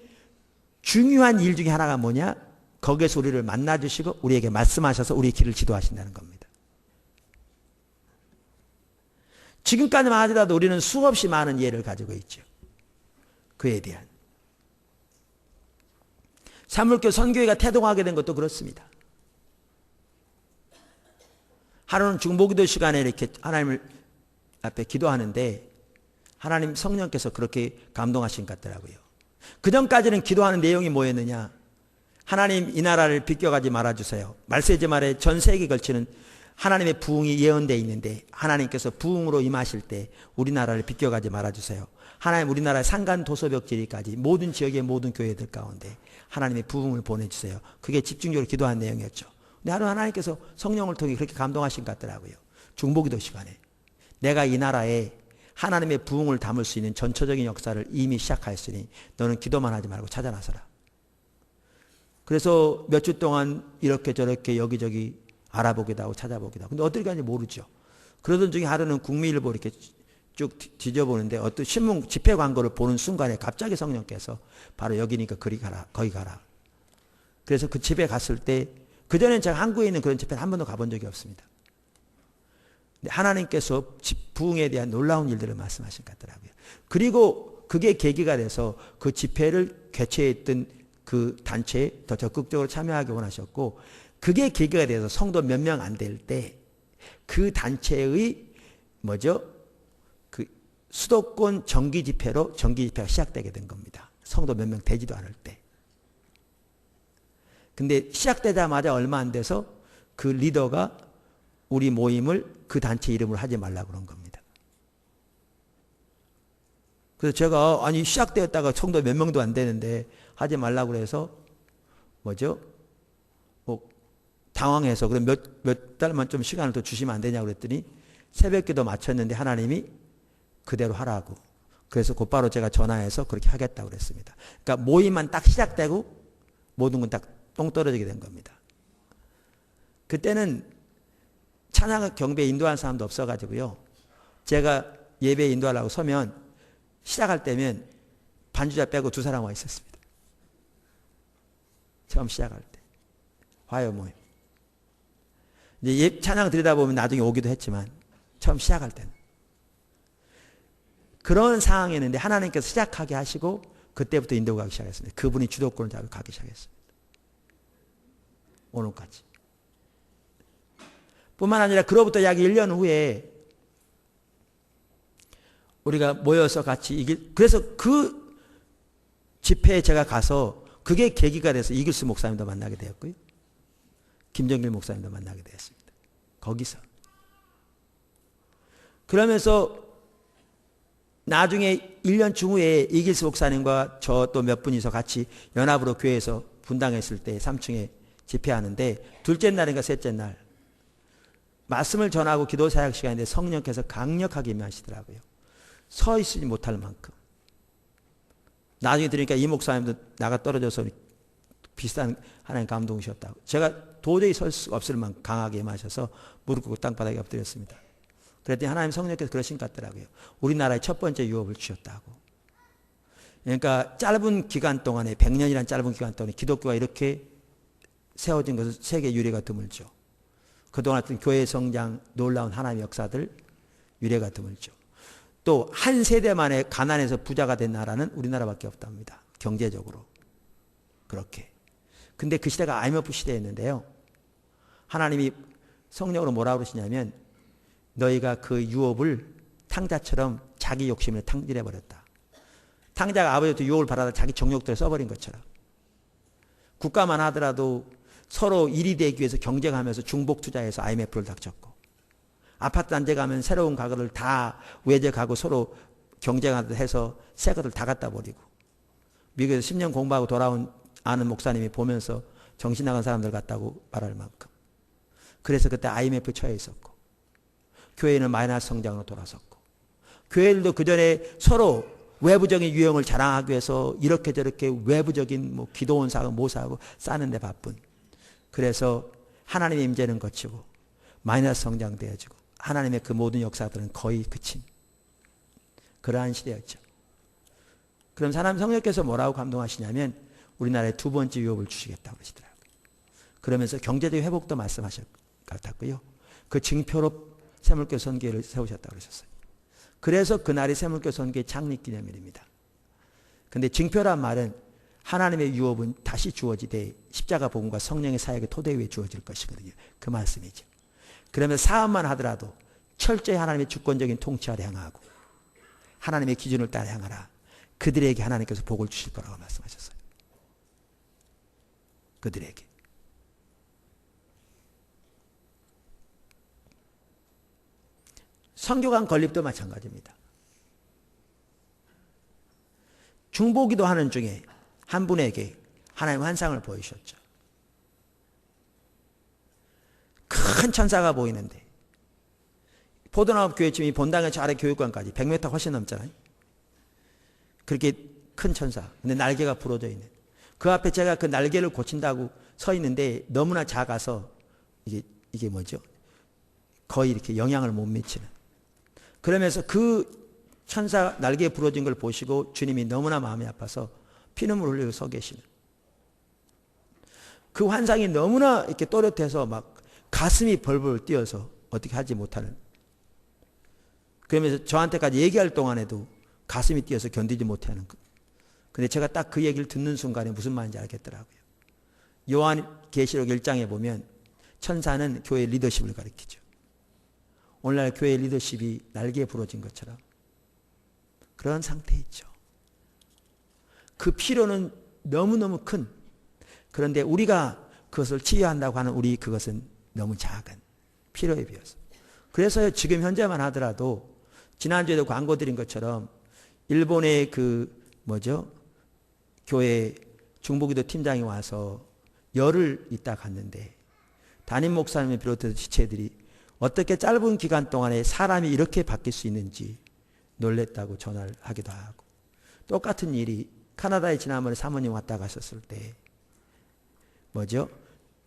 A: 중요한 일 중에 하나가 뭐냐? 거기에서 우리를 만나주시고 우리에게 말씀하셔서 우리의 길을 지도하신다는 겁니다. 지금까지만 하더라도 우리는 수없이 많은 예를 가지고 있죠. 그에 대한. 사무엘교회 선교회가 태동하게 된 것도 그렇습니다. 하루는 중보기도 시간에 이렇게 하나님 앞에 기도하는데 하나님 성령께서 그렇게 감동하신 것 같더라고요. 그 전까지는 기도하는 내용이 뭐였느냐? 하나님, 이 나라를 비껴가지 말아주세요. 말세지 말에 전 세계에 걸치는 하나님의 부흥이 예언되어 있는데 하나님께서 부흥으로 임하실 때 우리나라를 비껴가지 말아주세요. 하나님, 우리나라의 산간 도서벽지리까지 모든 지역의 모든 교회들 가운데 하나님의 부흥을 보내주세요. 그게 집중적으로 기도한 내용이었죠. 근데 하루 하나님께서 성령을 통해 그렇게 감동하신 것 같더라고요. 중보기도 시간에 내가 이 나라에 하나님의 부흥을 담을 수 있는 전처적인 역사를 이미 시작하였으니 너는 기도만 하지 말고 찾아 나서라. 그래서 몇 주 동안 이렇게 저렇게 여기저기 알아보기도 하고 찾아보기도 하고, 근데 어떻게 가는지 모르죠. 그러던 중에 하루는 국민일보 이렇게 쭉 뒤져보는데 어떤 신문 집회 광고를 보는 순간에 갑자기 성령께서 바로 여기니까 거기 가라. 그래서 그 집에 갔을 때, 그전엔 제가 한국에 있는 그런 집회는 한 번도 가본 적이 없습니다. 근데 하나님께서 부흥에 대한 놀라운 일들을 말씀하신 것 같더라고요. 그리고 그게 계기가 돼서 그 집회를 개최했던 그 단체에 더 적극적으로 참여하기 원하셨고, 그게 계기가 돼서 성도 몇 명 안 될 때 그 단체의 그 수도권 정기 집회가 시작되게 된 겁니다. 성도 몇 명 되지도 않을 때. 근데 시작되자마자 얼마 안 돼서 그 리더가 우리 모임을 그 단체 이름으로 하지 말라고 그런 겁니다. 그래서 제가 아니 시작되었다가 성도 몇 명도 안 되는데 하지 말라고 그래서 당황해서 그럼 몇 달만 좀 시간을 더 주시면 안 되냐고 그랬더니 새벽기도 마쳤는데 하나님이 그대로 하라고. 그래서 곧바로 제가 전화해서 그렇게 하겠다고 그랬습니다. 그러니까 모임만 딱 시작되고 모든 건 딱 똥 떨어지게 된 겁니다. 그때는 찬양 경배 인도하는 사람도 없어가지고요. 제가 예배 인도하려고 서면 시작할 때면 반주자 빼고 2사람 와 있었습니다. 처음 시작할 때. 화요 모임. 이제 찬양 드리다 보면 나중에 오기도 했지만 처음 시작할 때는. 그런 상황이었는데 하나님께서 시작하게 하시고 그때부터 인도가 가기 시작했습니다. 그분이 주도권을 잡고 가기 시작했습니다. 오늘까지. 뿐만 아니라 그로부터 약 1년 후에 우리가 모여서 같이 그래서 그 집회에 제가 가서 그게 계기가 돼서 이글스 목사님도 만나게 되었고요. 김정길 목사님도 만나게 되었습니다. 거기서. 그러면서 나중에 1년 중후에 이길스 목사님과 저 또 몇 분이서 같이 연합으로 교회에서 분당했을 때 3층에 집회하는데 둘째 날인가 셋째 날 말씀을 전하고 기도 사역 시간인데 성령께서 강력하게 임하시더라고요. 서 있지 못할 만큼. 나중에 들으니까 이 목사님도 나가 떨어져서 비슷한 하나님 감동이셨다고. 제가 도저히 설 수 없을 만큼 강하게 임하셔서 무릎 꿇고 땅바닥에 엎드렸습니다. 그랬더니 하나님 성령께서 그러신 것 같더라고요. 우리나라의 첫 번째 유업을 주셨다고. 그러니까 짧은 기간 동안에 100년이라는 짧은 기간 동안에 기독교가 이렇게 세워진 것은 세계 유례가 드물죠. 그동안 어떤 교회 성장, 놀라운 하나님의 역사들 유례가 드물죠. 또 한 세대 만에 가난해서 부자가 된 나라는 우리나라밖에 없답니다. 경제적으로. 그렇게. 근데 그 시대가 IMF 시대였는데요. 하나님이 성령으로 뭐라고 그러시냐면 너희가 그 유업을 탕자처럼 자기 욕심을 탕진해버렸다. 탕자가 아버지한테 유업을 받아다 자기 정욕대로 써버린 것처럼. 국가만 하더라도 서로 일이 되기 위해서 경쟁하면서 중복 투자해서 IMF를 닥쳤고 아파트 단지 가면 새로운 가구를 다 외제 가구 서로 경쟁하듯 해서 새 것들 다 갖다 버리고 미국에서 10년 공부하고 돌아온 아는 목사님이 보면서 정신 나간 사람들 같다고 말할 만큼. 그래서 그때 IMF 처해 있었고 교회는 마이너스 성장으로 돌아섰고 교회들도 그전에 서로 외부적인 유형을 자랑하기 위해서 이렇게 저렇게 외부적인 기도원 사고 뭐 사고 싸는데 바쁜. 그래서 하나님의 임재는 거치고 마이너스 성장되어지고 하나님의 그 모든 역사들은 거의 그친 그러한 시대였죠. 그럼 하나님 성령께서 뭐라고 감동하시냐면 우리나라에 두 번째 유업을 주시겠다고 그러시더라고요. 그러면서 경제적 회복도 말씀하실 것 같았고요. 그 징표로 새물교 선교회를 세우셨다고 그러셨어요. 그래서 그날이 새물교 선교회 창립기념일입니다. 근데 징표란 말은 하나님의 유업은 다시 주어지되 십자가 복음과 성령의 사역의 토대 위에 주어질 것이거든요. 그 말씀이죠. 그러면 사업만 하더라도 철저히 하나님의 주권적인 통치하려 향하고 하나님의 기준을 따라 향하라. 그들에게 하나님께서 복을 주실 거라고 말씀하셨어요. 그들에게. 선교관 건립도 마찬가지입니다. 중보기도 하는 중에 한 분에게 하나님 환상을 보이셨죠. 큰 천사가 보이는데 포도나무 교회쯤이 본당의 저 아래 교육관까지 100m 훨씬 넘잖아요. 그렇게 큰 천사. 근데 날개가 부러져 있는. 그 앞에 제가 그 날개를 고친다고 서 있는데 너무나 작아서 이게 뭐죠? 거의 이렇게 영향을 못 미치는. 그러면서 그 천사 날개에 부러진 걸 보시고 주님이 너무나 마음이 아파서 피눈물 흘리고 서 계시는. 그 환상이 너무나 이렇게 또렷해서 막 가슴이 벌벌 뛰어서 어떻게 하지 못하는. 그러면서 저한테까지 얘기할 동안에도 가슴이 뛰어서 견디지 못하는 근데 제가 딱 그 얘기를 듣는 순간에 무슨 말인지 알겠더라고요. 요한계시록 1장에 보면 천사는 교회 리더십을 가리키죠. 오늘날 교회 리더십이 날개에 부러진 것처럼 그런 상태에 있죠. 그 필요는 너무너무 큰, 그런데 우리가 그것을 치유한다고 하는 우리 그것은 너무 작은 필요에 비해서. 그래서 지금 현재만 하더라도 지난주에도 광고 드린 것처럼 일본의 교회 중보기도 팀장이 와서 열흘 있다 갔는데 담임 목사님을 비롯해서 지체들이 어떻게 짧은 기간 동안에 사람이 이렇게 바뀔 수 있는지 놀랬다고 전화를 하기도 하고, 똑같은 일이 카나다에 지난번에 사모님 왔다 가셨을 때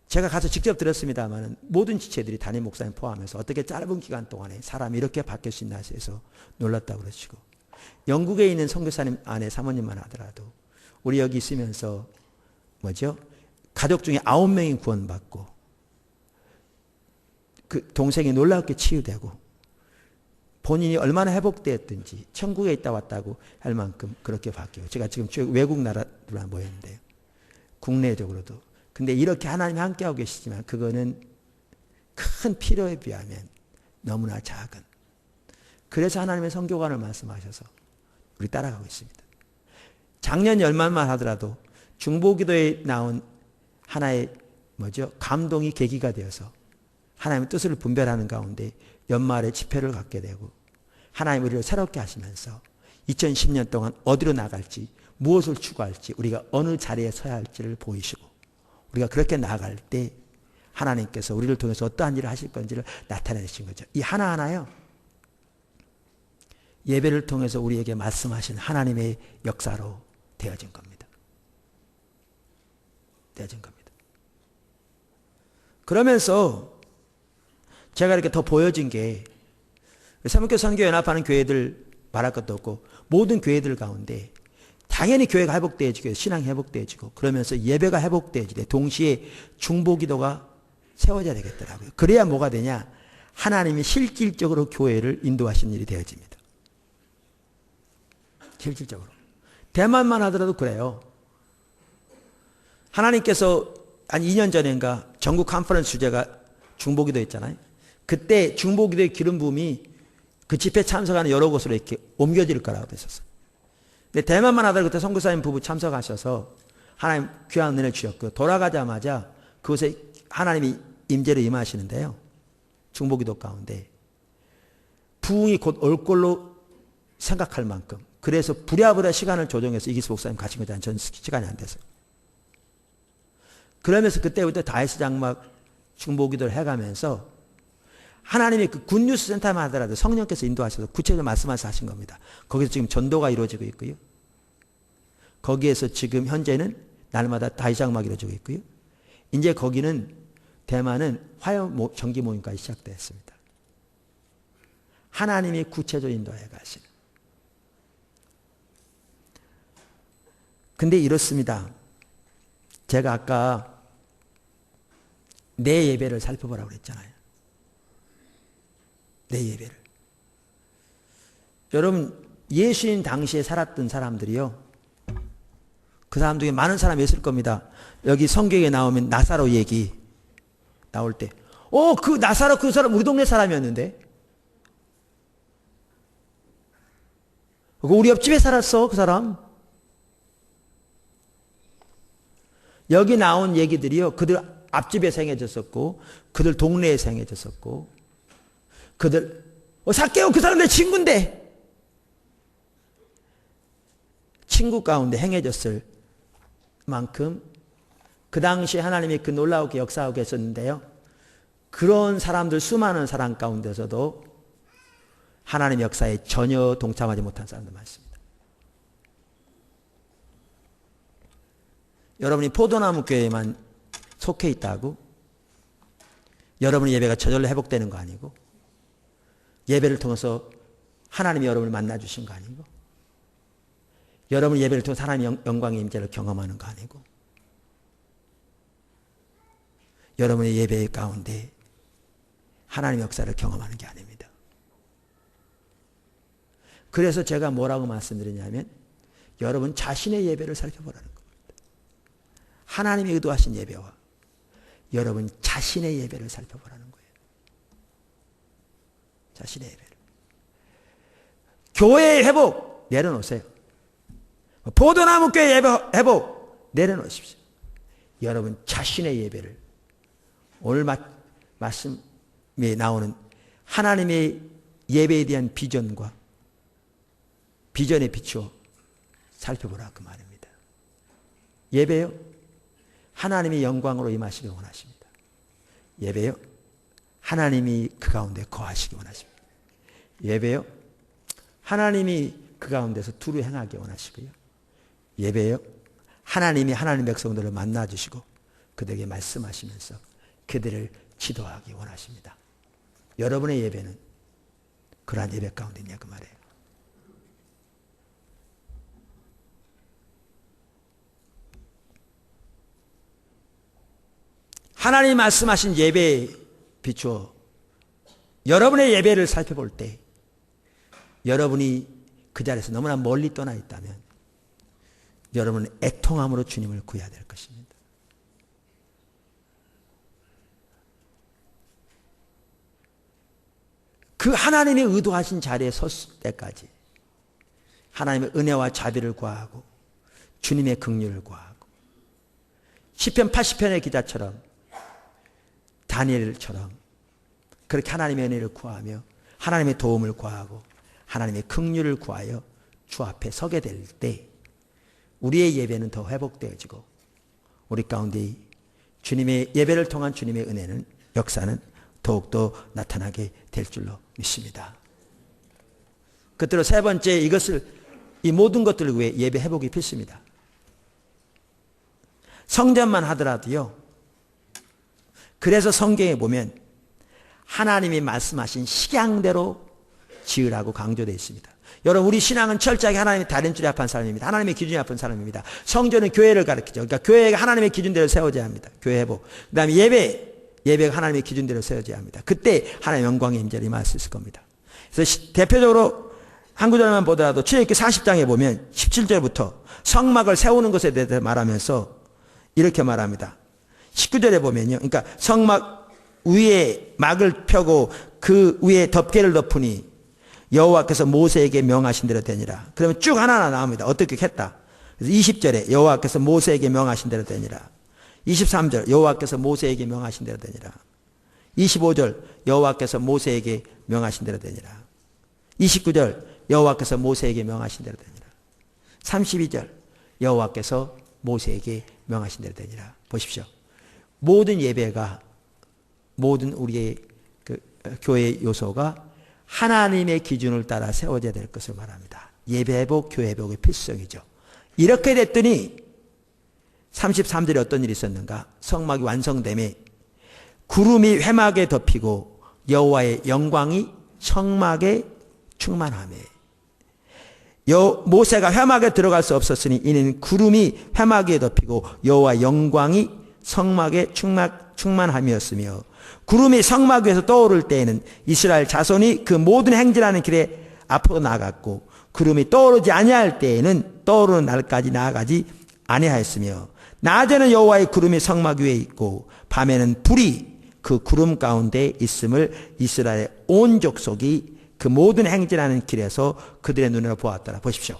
A: 제가 가서 직접 들었습니다만 모든 지체들이 담임 목사님 포함해서 어떻게 짧은 기간 동안에 사람이 이렇게 바뀔 수 있나 해서 놀랐다고 그러시고, 영국에 있는 선교사님 안에 사모님만 하더라도 우리 여기 있으면서 가족 중에 9명이 구원받고 그 동생이 놀랍게 치유되고 본인이 얼마나 회복되었든지 천국에 있다 왔다고 할 만큼 그렇게 바뀌고, 제가 지금 외국 나라들만 모였는데요. 국내적으로도. 근데 이렇게 하나님이 함께하고 계시지만 그거는 큰 필요에 비하면 너무나 작은. 그래서 하나님의 선교관을 말씀하셔서 우리 따라가고 있습니다. 작년 열만만 하더라도 중보기도에 나온 하나의 감동이 계기가 되어서 하나님의 뜻을 분별하는 가운데 연말에 집회를 갖게 되고, 하나님 우리를 새롭게 하시면서 2010년 동안 어디로 나갈지, 무엇을 추구할지, 우리가 어느 자리에 서야 할지를 보이시고, 우리가 그렇게 나아갈 때 하나님께서 우리를 통해서 어떠한 일을 하실 건지를 나타내신 거죠. 이 하나하나요, 예배를 통해서 우리에게 말씀하신 하나님의 역사로 되어진 겁니다. 되어진 겁니다. 그러면서 제가 이렇게 더 보여진 게, 사목교 선교연합하는 교회들 말할 것도 없고 모든 교회들 가운데 당연히 교회가 회복되어지고 신앙이 회복되어지고 그러면서 예배가 회복되어지되 동시에 중보기도가 세워져야 되겠더라고요. 그래야 뭐가 되냐, 하나님이 실질적으로 교회를 인도하시는 일이 되어집니다. 실질적으로. 대만만 하더라도 그래요. 하나님께서 한 2년 전인가 전국 컨퍼런스 주제가 중보기도였잖아요. 그때 중보기도의 기름 부음이 그 집회 참석하는 여러 곳으로 이렇게 옮겨질 거라고 했었어요. 근데 대만만 하더라도 그때 선교사님 부부 참석하셔서 하나님 귀한 은혜를 주셨고, 돌아가자마자 그곳에 하나님이 임재를 임하시는데요. 중보기도 가운데 부흥이 곧 올 걸로 생각할 만큼, 그래서 부랴부랴 시간을 조정해서 이기수 목사님 가신 거잖아요. 전 시간이 안 돼서. 그러면서 그때부터 다이스 장막 중보기도를 해가면서 하나님의 그 굿뉴스 센터만 하더라도 성령께서 인도하셔서 구체적으로 말씀하신 겁니다. 거기서 지금 전도가 이루어지고 있고요. 거기에서 지금 현재는 날마다 다이스 장막이 이루어지고 있고요. 이제 거기는 대만은 화요 정기 모임까지 시작됐습니다. 하나님이 구체적으로 인도해 가시는. 근데 이렇습니다. 제가 아까 내 예배를 살펴보라고 그랬잖아요. 내 예배를. 여러분, 예수님 당시에 살았던 사람들이요, 그 사람 중에 많은 사람이 있을 겁니다. 여기 성경에 나오면 나사로 얘기 나올 때, 그 나사로 그 사람 우리 동네 사람이었는데, 우리 옆집에 살았어 그 사람. 여기 나온 얘기들이요, 그들 앞집에서 행해졌었고, 그들 동네에서 행해졌었고, 그들 삭개오 그 사람 내 친구인데, 친구 가운데 행해졌을 만큼 그 당시에 하나님이 그 놀라우게 역사하고 계셨는데요, 그런 사람들 수많은 사람 가운데서도 하나님의 역사에 전혀 동참하지 못한 사람들 많습니다. 여러분이 포도나무 교회에만 속해 있다고 여러분의 예배가 저절로 회복되는 거 아니고, 예배를 통해서 하나님이 여러분을 만나주신 거 아니고, 여러분의 예배를 통해서 하나님의 영광의 임재를 경험하는 거 아니고, 여러분의 예배 가운데 하나님의 역사를 경험하는 게 아닙니다. 그래서 제가 뭐라고 말씀드리냐면, 여러분 자신의 예배를 살펴보라는 겁니다. 하나님이 의도하신 예배와 여러분 자신의 예배를 살펴보라는 거예요. 자신의 예배를. 교회의 회복 내려놓으세요. 포도나무 교회 예배 회복 내려놓으십시오. 여러분 자신의 예배를 오늘 말씀에 나오는 하나님의 예배에 대한 비전과 비전에 비추어 살펴보라 그 말입니다. 예배요? 하나님이 영광으로 임하시길 원하십니다. 예배요? 하나님이 그 가운데 거하시기 원하십니다. 예배요? 하나님이 그 가운데서 두루 행하기 원하시고요. 예배요? 하나님이 하나님 백성들을 만나주시고 그들에게 말씀하시면서 그들을 지도하기 원하십니다. 여러분의 예배는 그러한 예배 가운데 있냐 그 말이에요. 하나님 말씀하신 예배에 비추어 여러분의 예배를 살펴볼 때 여러분이 그 자리에서 너무나 멀리 떠나 있다면 여러분은 애통함으로 주님을 구해야 될 것입니다. 그 하나님이 의도하신 자리에 섰을 때까지 하나님의 은혜와 자비를 구하고 주님의 긍휼을 구하고 시편 80편의 기자처럼 다니엘처럼 그렇게 하나님의 은혜를 구하며 하나님의 도움을 구하고 하나님의 긍휼을 구하여 주 앞에 서게 될 때 우리의 예배는 더 회복되어지고 우리 가운데 주님의 예배를 통한 주님의 은혜는 역사는 더욱더 나타나게 될 줄로 믿습니다. 끝으로 세 번째 이 모든 것들을 위해 예배 회복이 필수입니다. 성전만 하더라도요. 그래서 성경에 보면 하나님이 말씀하신 식양대로 지으라고 강조되어 있습니다. 여러분 우리 신앙은 철저하게 하나님의 다림줄에 합한 사람입니다. 하나님의 기준에 합한 사람입니다. 성전은 교회를 가르치죠. 그러니까 교회가 하나님의 기준대로 세워져야 합니다. 교회 회복. 그 다음에 예배가 하나님의 기준대로 세워져야 합니다. 그때 하나님의 영광의 임재를 임할 수 있을 겁니다. 그래서 대표적으로 한 구절만 보더라도 출애굽기 40장에 보면 17절부터 성막을 세우는 것에 대해서 말하면서 이렇게 말합니다. 19절에 보면요. 그러니까 성막 위에 막을 펴고 그 위에 덮개를 덮으니 여호와께서 모세에게 명하신 대로 되니라. 그러면 쭉 하나하나 나옵니다. 어떻게 했다. 그래서 20절에 여호와께서 모세에게 명하신 대로 되니라. 23절 여호와께서 모세에게 명하신 대로 되니라. 25절 여호와께서 모세에게 명하신 대로 되니라. 29절 여호와께서 모세에게 명하신 대로 되니라. 32절 여호와께서 모세에게 명하신 대로 되니라. 보십시오. 모든 예배가 모든 우리의 교회 요소가 하나님의 기준을 따라 세워져야 될 것을 말합니다. 예배 회복, 교회 회복의 필수적이죠. 이렇게 됐더니 33절에 어떤 일이 있었는가? 성막이 완성됨에 구름이 회막에 덮이고 여호와의 영광이 성막에 충만하며 모세가 회막에 들어갈 수 없었으니 이는 구름이 회막에 덮이고 여호와의 영광이 성막에 충만함이었으며 구름이 성막 위에서 떠오를 때에는 이스라엘 자손이 그 모든 행진하는 길에 앞으로 나아갔고 구름이 떠오르지 아니할 때에는 떠오르는 날까지 나아가지 아니하였으며 낮에는 여호와의 구름이 성막 위에 있고 밤에는 불이 그 구름 가운데 있음을 이스라엘 온 족속이 그 모든 행진하는 길에서 그들의 눈으로 보았더라. 보십시오.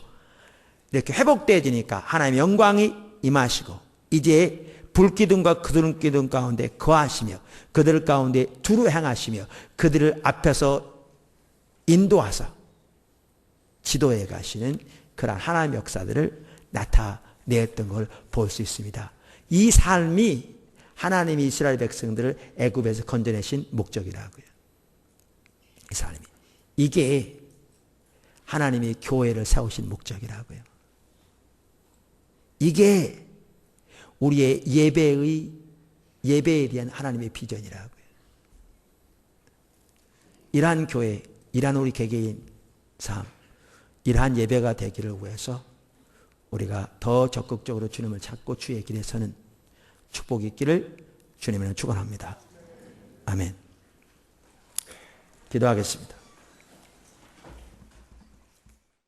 A: 이렇게 회복되어지니까 하나님의 영광이 임하시고 이제 불기둥과 구름기둥 가운데 거하시며 그들 가운데 두루 행하시며 그들을 앞에서 인도하사 지도해 가시는 그러한 하나님의 역사들을 나타내었던 걸 볼 수 있습니다. 이 삶이 하나님이 이스라엘 백성들을 애굽에서 건져내신 목적이라고요. 이 삶이. 이게 하나님이 교회를 세우신 목적이라고요. 이게 우리의 예배에 대한 하나님의 비전이라고요. 이러한 교회, 이러한 우리 개개인 삶, 이러한 예배가 되기를 위해서 우리가 더 적극적으로 주님을 찾고 주의 길에 서는 축복이 있기를 주님을 축원합니다. 아멘. 기도하겠습니다.